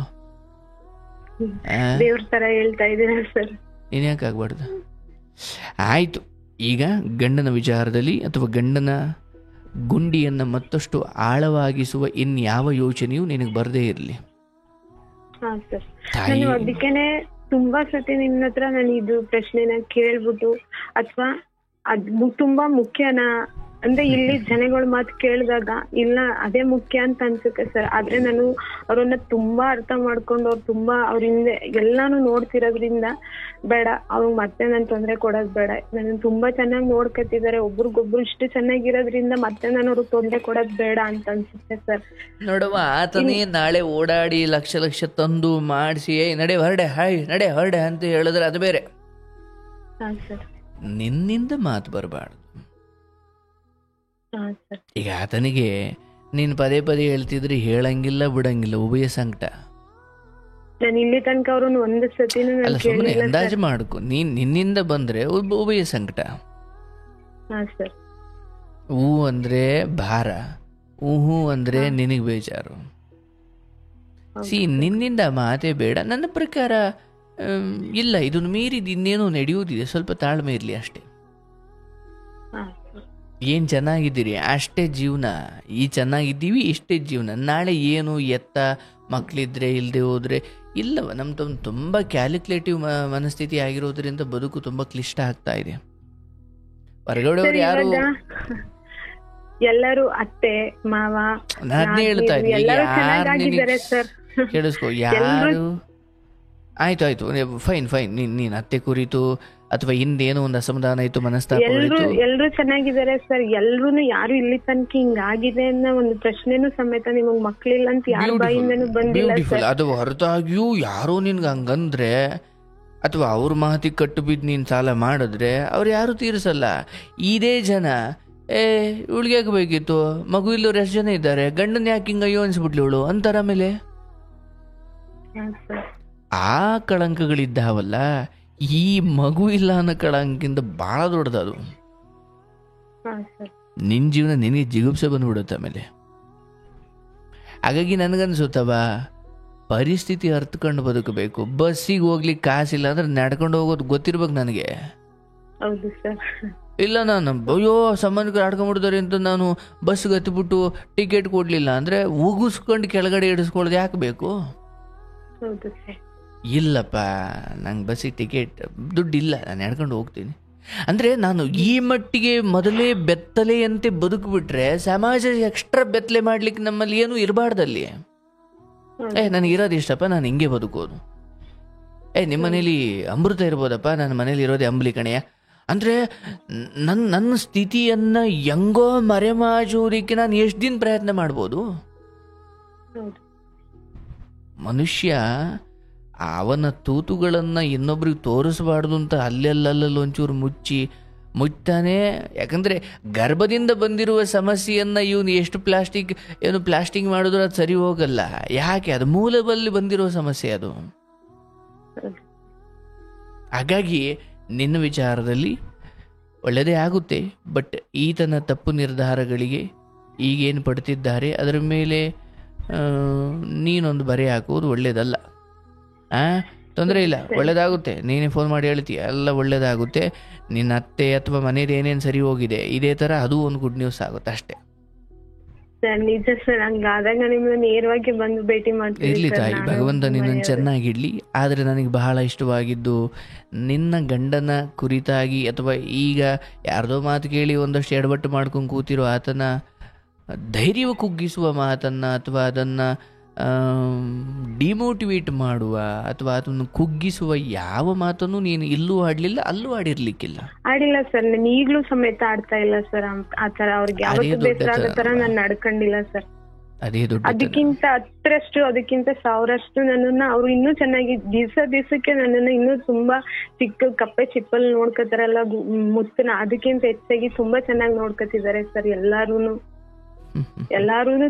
Speaker 2: ನೀನು ಯಾಕೆ ಆಗಬಾರ್ದು? ಆಯಿತು, ಈಗ ಗಂಡನ ವಿಚಾರದಲ್ಲಿ ಅಥವಾ ಗಂಡನ ಗುಂಡಿಯನ್ನು ಮತ್ತಷ್ಟು ಆಳವಾಗಿಸುವ ಇನ್ಯಾವ ಯೋಚನೆಯೂ ನಿನಗೆ ಬರದೇ ಇರಲಿ.
Speaker 1: ಅದಕ್ಕೇನೆ ತುಂಬಾ ಸತಿ ನಿನ್ನ ಹತ್ರ ನಾನು ಇದು ಪ್ರಶ್ನೆನ ಕೇಳ್ಬಿಟ್ಟು, ಅಥವಾ ಅದು ತುಂಬಾ ಮುಖ್ಯನಾ ಅಂದ್ರೆ ಇಲ್ಲಿ ಜನಗಳ ಮಾತು ಕೇಳಿದಾಗ ಇಲ್ಲ ಅದೇ ಮುಖ್ಯ ಅಂತ ಅನ್ಸುತ್ತೆ ಸರ್. ಆದ್ರೆ ನಾನು ಅವ್ರನ್ನ ತುಂಬಾ ಅರ್ಥ ಮಾಡ್ಕೊಂಡು ಅವ್ರು ತುಂಬಾ ಅವ್ರಿಂದ ಎಲ್ಲಾನು ನೋಡ್ತಿರೋದ್ರಿಂದ ಬೇಡ, ಅವ್ರಿಗೆ ಮತ್ತೆ ನಾನು ತೊಂದರೆ ಕೊಡೋದ್ ಬೇಡ, ನನ್ನ ತುಂಬಾ ಚೆನ್ನಾಗಿ ನೋಡ್ಕೊತಿದ್ದಾರೆ, ಒಬ್ರಿಗೊಬ್ರು ಇಷ್ಟು ಚೆನ್ನಾಗಿರೋದ್ರಿಂದ ಮತ್ತೆ ನಾನು ಅವ್ರಿಗೆ ತೊಂದರೆ ಕೊಡೋದ್ ಬೇಡ ಅಂತ ಅನ್ಸುತ್ತೆ ಸರ್.
Speaker 2: ನೋಡುವ, ಆತನೇ ನಾಳೆ ಓಡಾಡಿ ಲಕ್ಷ ತಂದು ಮಾಡಿಸಿ ನಡೆ ಹೊರಡೆ ಅಂತ ಹೇಳಿದ್ರೆ ಅದು ಬೇರೆ. ನಿನ್ನಿಂದ ಮಾತು ಬರಬಾರ್ದು. ಈಗ ಆತನಿಗೆ ನೀನು ಪದೇ ಹೇಳ್ತಿದ್ರೆ ಹೇಳಂಗಿಲ್ಲ ಬಿಡಂಗಿಲ್ಲ, ಉಭಯ ಸಂಕಟ. ಅಲ್ಲ, ಸುಮ್ಮನೆ ಅಂದಾಜು ಮಾಡ್ಕೊ. ನಿನ್ನಿಂದ ಬಂದ್ರೆ ಉಭಯ ಸಂಕಟ. ಹೂ ಅಂದ್ರೆ ಭಾರ, ಹೂ ಅಂದ್ರೆ ನಿನಗೆ ಬೇಜಾರು. ನಿನ್ನಿಂದ ಮಾತೇ ಬೇಡ ನನ್ನ ಪ್ರಕಾರ. ಇಲ್ಲ, ಇದನ್ನು ಮೀರಿದ ಇನ್ನೇನೋ ನಡೆಯುವುದಿದೆ, ಸ್ವಲ್ಪ ತಾಳ್ಮೆ ಇರಲಿ ಅಷ್ಟೇ. ಏನು ಚೆನ್ನಾಗಿದ್ದೀರಿ ಅಷ್ಟೇ ಜೀವನ, ಈ ಚೆನ್ನಾಗಿದ್ದೀವಿ ಇಷ್ಟೇ ಜೀವನ. ನಾಳೆ ಏನು ಎತ್ತ ಮಕ್ಕಳಿದ್ರೆ ಇಲ್ಲದೆ ಹೋದರೆ ಇಲ್ಲವ. ನಮ್ಮ ತುಂಬ ಕ್ಯಾಲ್ಕುಲೇಟಿವ್ ಮನಸ್ಥಿತಿ ಆಗಿರೋದ್ರಿಂದ ಬದುಕು ತುಂಬ ಕ್ಲಿಷ್ಟ ಆಗ್ತಾ ಇದೆ. ಹೊರಗಡೆಯವ್ರು ಯಾರು
Speaker 1: ಎಲ್ಲರೂ ಅತ್ತೆ ಮಾವ
Speaker 2: ನಾನೇ ಹೇಳ್ತಾ ಇದ್ದೀನಿ,
Speaker 1: ಎಲ್ಲರೂ
Speaker 2: ಯಾರ್
Speaker 1: ಚೆನ್ನಾಗಿದ್ದಾರೆ
Speaker 2: ನಿನಗ್
Speaker 1: ಸರ್.
Speaker 2: ಕೇಳಿಸ್ಕೊ, ಯಾರು ಆಯ್ತು ಆಯ್ತು ಫೈನ್ ಫೈನ್, ನೀನ್ ಅತ್ತೆ ಕುರಿತು ಅಥವಾ ಹಿಂದೇನೋ ಒಂದು ಅಸಮಾಧಾನ ಇತ್ತು, ಮನಸ್ತಾಪ
Speaker 1: ಎಲ್ರು ಚೆನ್ನಾಗಿದ್ದಾರೆ ಸರ್. ಎಲ್ರುನು ಯಾರು ಇಲ್ಲಿ ತನಕ ಹಿಂಗಾಗಿದೆ ಅನ್ನೋ ಒಂದು ಪ್ರಶ್ನೆನೂ ಸಮೇತ ನಿಮಗ್ ಮಕ್ಳಿಲ್ಲ ಅಂತ ಯಾರ ಬಾಯಿಂದನೂ ಬಂದಿಲ್ಲ
Speaker 2: ಬ್ಯೂಟಿಫುಲ್.
Speaker 1: ಸರ್.
Speaker 2: ಅದು ಹೊರತಾಗಿಯೂ ಯಾರೋ ನಿನ್ಗೆ ಹಂಗಂದ್ರೆ ಅಥವಾ ಅವ್ರ ಮಾತಿಗೆ ಕಟ್ಟು ಬಿದ್ದು ನೀನು ಸಾಲ ಮಾಡಿದ್ರೆ ಅವ್ರು ಯಾರು ತೀರಿಸಲ್ಲ. ಇದೇ ಜನ ಇವಳಿಗೆ ಯಾಕೆ ಬೇಕಿತ್ತು, ಮಗು ಇಲ್ಲವ್ರು ಎಷ್ಟು ಜನ ಇದ್ದಾರೆ, ಗಂಡನ ಯಾಕೆ ಹಿಂಗ ಅಯ್ಯೋ ಅನ್ಸ್ಬಿಟ್ಲಿ ಇವಳು ಅಂತಾರ. ಆಮೇಲೆ ಆ ಕಳಂಕಗಳಿದ್ದಾವಲ್ಲ, ಈ ಮಗು ಇಲ್ಲ ಅನ್ನೋ ಕಳಂಕಿಂದ ಬಹಳ ದೊಡ್ಡದದು. ನಿನ್ನ ಜೀವನ ನಿನಗೆ ಜಿಗುಪ್ಸೆ ಬಂದ್ಬಿಡುತ್ತೆ ಆಮೇಲೆ. ಹಾಗಾಗಿ ನನಗನ್ಸುತ್ತವ, ಪರಿಸ್ಥಿತಿ ಅರ್ಥಕೊಂಡು ಬದುಕಬೇಕು. ಬಸ್ಸಿಗೆ ಹೋಗ್ಲಿಕ್ಕೆ ಕಾಸಿಲ್ಲ ಅಂದ್ರೆ ನಡ್ಕೊಂಡು ಹೋಗೋದು ಗೊತ್ತಿರ್ಬೇಕು ನನಗೆ. ಇಲ್ಲ ನಾನು ಅಯ್ಯೋ ಸಂಬಂಧಿಕರು ಆಡ್ಕೊಂಡ್ಬಿಡ್ತಾರೆ ಅಂತ ನಾನು ಬಸ್ಗೆ ಹತ್ಬಿಟ್ಟು ಟಿಕೆಟ್ ಕೊಡ್ಲಿಲ್ಲ ಅಂದ್ರೆ ಉಗಿಸ್ಕೊಂಡು ಕೆಳಗಡೆ ಇಡಿಸ್ಕೊಳ್ಳೋದು ಯಾಕೆ ಬೇಕು? ಇಲ್ಲಪ್ಪ, ನಂಗೆ ಬಸ್ಸಿಗೆ ಟಿಕೆಟ್ ದುಡ್ಡಿಲ್ಲ, ನಾನು ನಡ್ಕೊಂಡು ಹೋಗ್ತೀನಿ ಅಂದರೆ ನಾನು ಈ ಮಟ್ಟಿಗೆ ಮೊದಲೇ ಬೆತ್ತಲೆಯಂತೆ ಬದುಕಿಬಿಟ್ರೆ ಸಮಾಜ ಎಕ್ಸ್ಟ್ರಾ ಬೆತ್ತಲೆ ಮಾಡ್ಲಿಕ್ಕೆ ನಮ್ಮಲ್ಲಿ ಏನೂ ಇರಬಾರ್ದಲ್ಲಿ. ನನಗಿರೋದು ಇಷ್ಟಪ್ಪ, ನಾನು ಹಿಂಗೆ ಬದುಕೋದು. ನಿಮ್ಮ ಮನೇಲಿ ಅಮೃತ ಇರ್ಬೋದಪ್ಪ, ನನ್ನ ಮನೇಲಿ ಇರೋದೇ ಅಂಬಲಿ ಕಣೆಯ ಅಂದರೆ ನನ್ನ ಸ್ಥಿತಿಯನ್ನು ಹೆಂಗೋ ಮರೆಮಾಚೋದಕ್ಕೆ ನಾನು ಎಷ್ಟು ದಿನ ಪ್ರಯತ್ನ ಮಾಡ್ಬೋದು? ಮನುಷ್ಯ ಅವನ ತೂತುಗಳನ್ನು ಇನ್ನೊಬ್ರಿಗೆ ತೋರಿಸಬಾರ್ದು ಅಂತ ಅಲ್ಲೆಲ್ಲಲ್ಲಿ ಒಂಚೂರು ಮುಚ್ತಾನೆ. ಯಾಕಂದರೆ ಗರ್ಭದಿಂದ ಬಂದಿರುವ ಸಮಸ್ಯೆಯನ್ನು ಇವನು ಎಷ್ಟು ಪ್ಲಾಸ್ಟಿಕ್ ಮಾಡಿದ್ರು ಅದು ಸರಿ ಹೋಗಲ್ಲ. ಯಾಕೆ? ಅದು ಮೂಲದಲ್ಲಿ ಬಂದಿರೋ ಸಮಸ್ಯೆ ಅದು. ಹಾಗಾಗಿ ನಿನ್ನ ವಿಚಾರದಲ್ಲಿ ಒಳ್ಳೆಯದೇ ಆಗುತ್ತೆ. ಬಟ್ ಈತನ ತಪ್ಪು ನಿರ್ಧಾರಗಳಿಗೆ ಈಗೇನು ಪಡ್ತಿದ್ದಾರೆ ಅದರ ಮೇಲೆ ನೀನೊಂದು ಬರೆ ಹಾಕೋದು ಒಳ್ಳೆಯದಲ್ಲ. ತೊಂದರೆ ಇಲ್ಲ, ಒಳ್ಳೇದಾಗುತ್ತೆ. ನೀನೇ ಫೋನ್ ಮಾಡಿ ಹೇಳ್ತೀಯ, ಎಲ್ಲ ಒಳ್ಳೇದಾಗುತ್ತೆ. ನಿನ್ನ ಅತ್ತೆ ಅಥವಾ ಮನೇಲಿ ಏನೇನು ಸರಿ ಹೋಗಿದೆ ಇದೇ ಥರ ಅದು ಒಂದು ಗುಡ್ ನ್ಯೂಸ್ ಆಗುತ್ತೆ ಅಷ್ಟೇ.
Speaker 1: ನಿಜ ಸರ್, ಹಂಗಾದಾಗ ನಿಮ್ಮನ್ನ ನೇರವಾಗಿ ಬಂದು ಭೇಟಿ ಮಾಡ್ತೀನಿ.
Speaker 2: ಇರ್ಲಿ ತಾಯಿ, ಭಗವಂತ ನಿನ್ನನ್ನು ಚೆನ್ನಾಗಿಡ್ಲಿ. ಆದರೆ ನನಗೆ ಬಹಳ ಇಷ್ಟವಾಗಿದ್ದು ನಿನ್ನ ಗಂಡನ ಕುರಿತಾಗಿ ಅಥವಾ ಈಗ ಯಾರ್ದೋ ಮಾತು ಕೇಳಿ ಒಂದಷ್ಟು ಎಡವಟ್ಟು ಮಾಡ್ಕೊಂಡು ಕೂತಿರೋ ಆತನ ಧೈರ್ಯ ಕುಗ್ಗಿಸುವ ಮಾತನ್ನು ಅಥವಾ ಅದನ್ನು ಡಿಮೋಟಿವೇಟ್ ಮಾಡುವ ಅಥವಾ ಅದನ್ನು ಕುಗ್ಗಿಸುವ ಯಾವ ಮಾತನ್ನು ನೀನು ಇಲ್ಲೂ ಆಡ್ಲಿಲ್ಲ, ಅಲ್ಲೂ ಆಡಿರ್ಲಿಕ್ಕಿಲ್ಲ.
Speaker 1: ಆಡಿಲ್ಲ ಸರ್, ನಾನು ಈಗಲೂ ಸಮೇತ ಆಡ್ತಾ ಇಲ್ಲ ಸರ್. ಆತರ ಅವ್ರಿಗೆ ಯಾವತ್ತೂ ಬೇಸರ ಆಗೋ ತರ ನಾನು ನಡ್ಕೊಂಡಿಲ್ಲ ಸರ್.
Speaker 2: ಅದೇ ದೊಡ್ಡ,
Speaker 1: ಅದಕ್ಕಿಂತ 10ರಷ್ಟು ಅದಕ್ಕಿಂತ 1000ರಷ್ಟು ನನ್ನನ್ನ ಅವ್ರು ಇನ್ನೂ ಚೆನ್ನಾಗಿ ದಿವಸಕ್ಕೆ ನನ್ನನ್ನ ಇನ್ನೂ ತುಂಬಾ ಚಿಕ್ಕ ಕಪ್ಪೆ ಚಿಪ್ಪಲ್ ನೋಡ್ಕೋತಾರಲ್ಲ ಮುತ್ತನ, ಅದಕ್ಕಿಂತ ಹೆಚ್ಚಾಗಿ ತುಂಬಾ ಚೆನ್ನಾಗಿ ನೋಡ್ಕೊತಿದ್ದಾರೆ ಸರ್. ಎಲ್ಲಾರು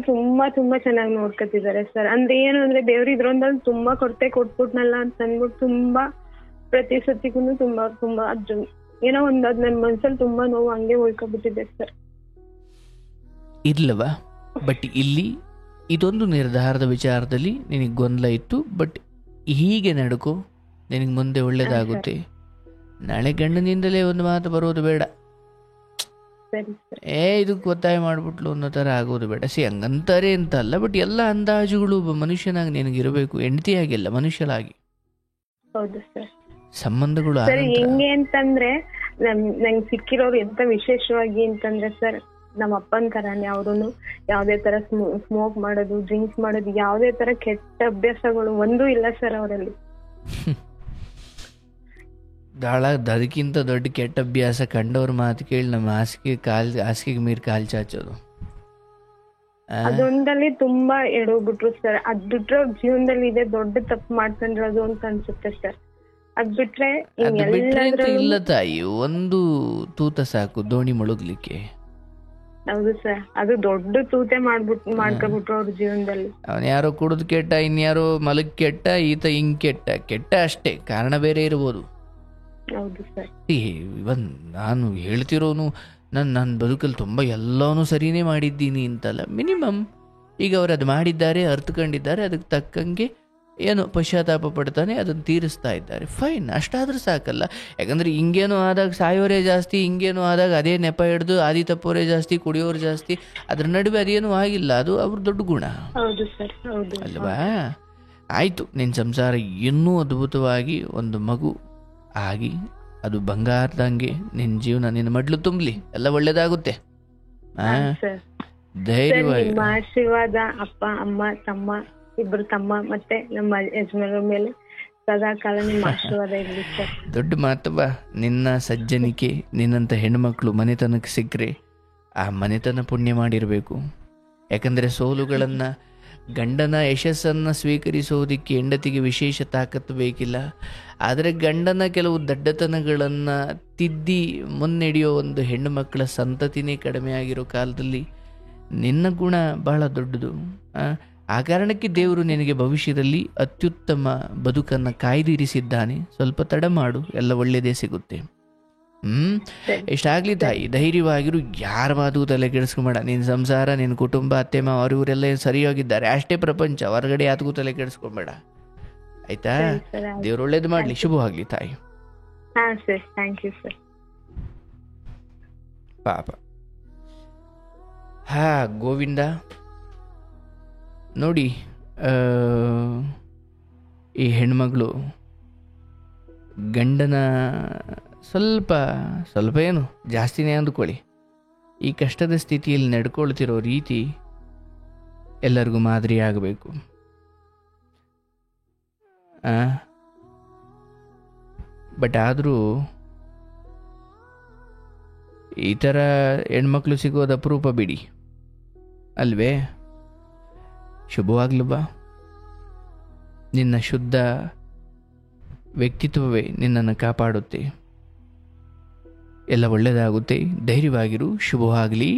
Speaker 1: ತುಂಬಾ ತುಂಬಾ ಚೆನ್ನಾಗಿ ನೋಡ್ಕೊತಿದ್ದಾರೆ ಸರ್. ಅಂದ್ರೆ ಏನು ಅಂದ್ರೆ ದೇವ್ರ ಇದ್ರೊಂದಲ್ಲಿ ತುಂಬಾ ಕೊಟ್ಬಿಟ್ನಲ್ಲ ಅಂತ ಅಂದ್ಬಿಟ್ಟು ತುಂಬಾ ಪ್ರತಿ ಸತಿಗೂ ತುಂಬಾ ಅದು ಏನೋ ಒಂದ್ ಅದ್ ನನ್ ಮನ್ಸಲ್ಲಿ ತುಂಬಾ ನೋವು ಹಂಗೆ ಉಳ್ಕೊಬಿಟ್ಟಿದೆ ಸರ್.
Speaker 2: ಇರ್ಲವಾ, ಬಟ್ ಇಲ್ಲಿ ಇದೊಂದು ನಿರ್ಧಾರದ ವಿಚಾರದಲ್ಲಿ ನಿನಗೆ ಗೊಂದಲ ಇತ್ತು. ಬಟ್ ಹೀಗೆ ನಡ್ಕೋ, ನಿನಗೆ ಮುಂದೆ ಒಳ್ಳೇದಾಗುತ್ತೆ. ನಾಳೆ ಗಂಡನಿಂದಲೇ ಒಂದು ಮಾತು ಬರೋದು ಬೇಡ. ಇದಕ್ಕೆ ಒತ್ತಾಯ ಮಾಡ್ಬಿಟ್ಲು ಅನ್ನೋ ಥರ ಆಗೋದು ಬೇಡ. ಹಂಗಂತಾರೆ ಅಂತ ಅಲ್ಲ, ಬಟ್ ಎಲ್ಲ ಅಂದಾಜುಗಳು ಮನುಷ್ಯನಾಗಿ ನಿನಗಿರಬೇಕು, ಹೆಂಡತಿಯಾಗಿಲ್ಲ ಮನುಷ್ಯನಾಗಿ. ಸಂಬಂಧಗಳು
Speaker 1: ಹೆಂಗೆ ಅಂತಂದ್ರೆ ನಂಗೆ ಸಿಕ್ಕಿರೋರು ಎಂತ ವಿಶೇಷವಾಗಿ ಅಂತಂದ್ರೆ ಸರ್, ನಮ್ಮ ಅಪ್ಪನ ತರಾನೇ ಅವ್ರುನು ಯಾವ್ದೇ ತರ ಸ್ಮೋಕ್ ಮಾಡೋದು, ಡ್ರಿಂಕ್ಸ್ ಮಾಡೋದು, ಯಾವ್ದೇ ತರ ಕೆಟ್ಟ ಅಭ್ಯಾಸಗಳು ಒಂದೂ ಇಲ್ಲ ಸರ್ ಅವರಲ್ಲಿ.
Speaker 2: ಅದಕ್ಕಿಂತ ದೊಡ್ಡ ಕೆಟ್ಟ ಅಭ್ಯಾಸ ಕಂಡವ್ರ ಮಾತು ಕೇಳಿ ನಮ್ಮ ಹಾಸಿಗೆ ಮೀರ್ ಕಾಲ್ ಚಾಚೋದು,
Speaker 1: ಅದೊಂದಲ್ಲಿ ತುಂಬಾ ಎಡೋಗ್ಬಿಟ್ರು ಸರ್. ಅದ್ ಬಿಟ್ರೆ ಅವ್ರ ಜೀವನದಲ್ಲಿ ಇದೆ ದೊಡ್ಡ ತಪ್ಪು ಮಾಡ್ಕೊಂಡಿರೋದು ಅಂತ ಅನ್ಸುತ್ತೆ ಸರ್. ಅದ್ ಬಿಟ್ರೆ
Speaker 2: ಇಲ್ಲ ತಾಯಿ, ಒಂದು ತೂತ ಸಾಕು ದೋಣಿ ಮುಳುಗ್ಲಿಕ್ಕೆ.
Speaker 1: ಹೌದು ಸರ್, ಅದು ದೊಡ್ಡ ತೂತೆ ಮಾಡ್ಕೊಬಿಟ್ರು ಅವ್ರ ಜೀವನದಲ್ಲಿ.
Speaker 2: ಅವನ್ ಯಾರೋ ಕುಡಿದ್ ಕೆಟ್ಟ, ಇನ್ಯಾರೋ ಮಲಗ್ ಕೆಟ್ಟ, ಈತ ಹಿಂಗ್ ಕೆಟ್ಟ ಅಷ್ಟೇ, ಕಾರಣ ಬೇರೆ ಇರ್ಬೋದು. ಇವನ್ ನಾನು ಹೇಳ್ತಿರೋನು ನನ್ನ ಬದುಕಲ್ಲಿ ತುಂಬ ಎಲ್ಲವೂ ಸರಿನೇ ಮಾಡಿದ್ದೀನಿ ಅಂತಲ್ಲ. ಮಿನಿಮಮ್ ಈಗ ಅವ್ರು ಅದು ಮಾಡಿದ್ದಾರೆ, ಅರ್ಥಕೊಂಡಿದ್ದಾರೆ, ಅದಕ್ಕೆ ತಕ್ಕಂಗೆ ಏನೋ ಪಶ್ಚಾತ್ತಾಪ ಪಡ್ತಾನೆ, ಅದನ್ನು ತೀರಿಸ್ತಾ ಇದ್ದಾರೆ. ಫೈನ್, ಅಷ್ಟಾದ್ರೂ ಸಾಕಲ್ಲ. ಯಾಕಂದರೆ ಹಿಂಗೇನೋ ಆದಾಗ ಸಾಯೋರೇ ಜಾಸ್ತಿ, ಹಿಂಗೇನೋ ಆದಾಗ ಅದೇ ನೆಪ ಹಿಡ್ದು ಆದಿ ತಪ್ಪೋರೇ ಜಾಸ್ತಿ, ಕುಡಿಯೋರು ಜಾಸ್ತಿ. ಅದ್ರ ನಡುವೆ ಅದೇನೂ ಆಗಿಲ್ಲ, ಅದು ಅವ್ರ ದೊಡ್ಡ ಗುಣ ಅಲ್ವಾ? ಆಯಿತು, ನಿನ್ನ ಸಂಸಾರ ಇನ್ನೂ ಅದ್ಭುತವಾಗಿ ಒಂದು ಮಗು ಆಗಿ ಅದು ಬಂಗಾರದಂಗೆ ನಿನ್ನ ಜೀವನ ನಿನ್ನ ಮಡ್ಲು ತುಂಬಲಿ, ಎಲ್ಲ ಒಳ್ಳೇದಾಗುತ್ತೆ.
Speaker 1: ಸರ್
Speaker 2: ಧೈರ್ಯವಾಗಿ
Speaker 1: ನಿಮ್ಮ ಆಶೀರ್ವಾದ ಅಪ್ಪ ಅಮ್ಮ ತಮ್ಮ ಇಬ್ರು ತಮ್ಮ ಮತ್ತೆ ನಮ್ಮ ಯಜಮಾನರ ಮೇಲೆ ಸದಾ ಕಾಲ ನಿಮ್ಮ ಆಶೀರ್ವಾದ ಇರಲಿ ಸರ್.
Speaker 2: ದೊಡ್ಡ ಮಾತವ್ವ, ನಿನ್ನ ಸಜ್ಜನಿಕೆ ನಿನ್ನಂಥ ಹೆಣ್ಮಕ್ಳು ಮನೆತನಕ್ಕೆ ಸಿಕ್ಕರೆ ಆ ಮನೆತನ ಪುಣ್ಯ ಮಾಡಿರಬೇಕು. ಯಾಕಂದರೆ ಸೋಲುಗಳನ್ನು, ಗಂಡನ ಯಶಸ್ಸನ್ನು ಸ್ವೀಕರಿಸೋದಕ್ಕೆ ಹೆಂಡತಿಗೆ ವಿಶೇಷ ತಾಕತ್ತು ಬೇಕಿಲ್ಲ. ಆದರೆ ಗಂಡನ ಕೆಲವು ದಡ್ಡತನಗಳನ್ನು ತಿದ್ದಿ ಮುನ್ನಡೆಯೋ ಒಂದು ಹೆಣ್ಣು ಮಕ್ಕಳ ಸಂತತಿನೇ ಕಡಿಮೆ ಆಗಿರೋ ಕಾಲದಲ್ಲಿ ನಿನ್ನ ಗುಣ ಬಹಳ ದೊಡ್ಡದು. ಆ ಕಾರಣಕ್ಕೆ ದೇವರು ನಿನಗೆ ಭವಿಷ್ಯದಲ್ಲಿ ಅತ್ಯುತ್ತಮ ಬದುಕನ್ನು ಕಾಯ್ದಿರಿಸಿದ್ದಾನೆ. ಸ್ವಲ್ಪ ತಡ ಮಾಡು, ಎಲ್ಲ ಒಳ್ಳೆಯದೇ ಸಿಗುತ್ತೆ. ಎಷ್ಟಾಗಲಿ ತಾಯಿ, ಧೈರ್ಯವಾಗಿರು. ಯಾರ ಮಾತು ತಲೆ ಕೆಡಿಸ್ಕೊಂಬೇಡ. ನಿನ್ನ ಸಂಸಾರ, ನಿನ್ನ ಕುಟುಂಬ, ಅತ್ತೆ ಮಾವ ಅವರಿವರೆಲ್ಲ ಸರಿಯಾಗಿದ್ದಾರೆ, ಅಷ್ಟೇ ಪ್ರಪಂಚ. ಹೊರಗಡೆ ಯಾತಗೂ ತಲೆ ಕೆಡಿಸ್ಕೊಂಬೇಡ, ಆಯ್ತಾ? ದೇವ್ರು ಒಳ್ಳೇದು ಮಾಡಲಿ, ಶುಭವಾಗಲಿ ತಾಯಿ. ಪಾಪ ಗೋವಿಂದ. ನೋಡಿ, ಈ ಹೆಣ್ಮಗಳು ಗಂಡನ ಸ್ವಲ್ಪ ಏನು ಜಾಸ್ತಿನೇ ಅಂದುಕೊಳ್ಳಿ, ಈ ಕಷ್ಟದ ಸ್ಥಿತಿಯಲ್ಲಿ ನಡ್ಕೊಳ್ತಿರೋ ರೀತಿ ಎಲ್ಲರಿಗೂ ಮಾದರಿ ಆಗಬೇಕು. ಬಟ್ ಆದರೂ ಈ ಥರ ಹೆಣ್ಮಕ್ಳು ಸಿಗೋದು ಅಪರೂಪ ಬಿಡಿ, ಅಲ್ವೇ? ಶುಭವಾಗ್ಲು ಬಾ. ನಿನ್ನ ಶುದ್ಧ ವ್ಯಕ್ತಿತ್ವವೇ ನಿನ್ನನ್ನು ಕಾಪಾಡುತ್ತೆ. ಎಲ್ಲ ಒಳ್ಳೆಯದಾಗುತ್ತೆ. ಧೈರ್ಯವಾಗಿರು. ಶುಭವಾಗಲಿ.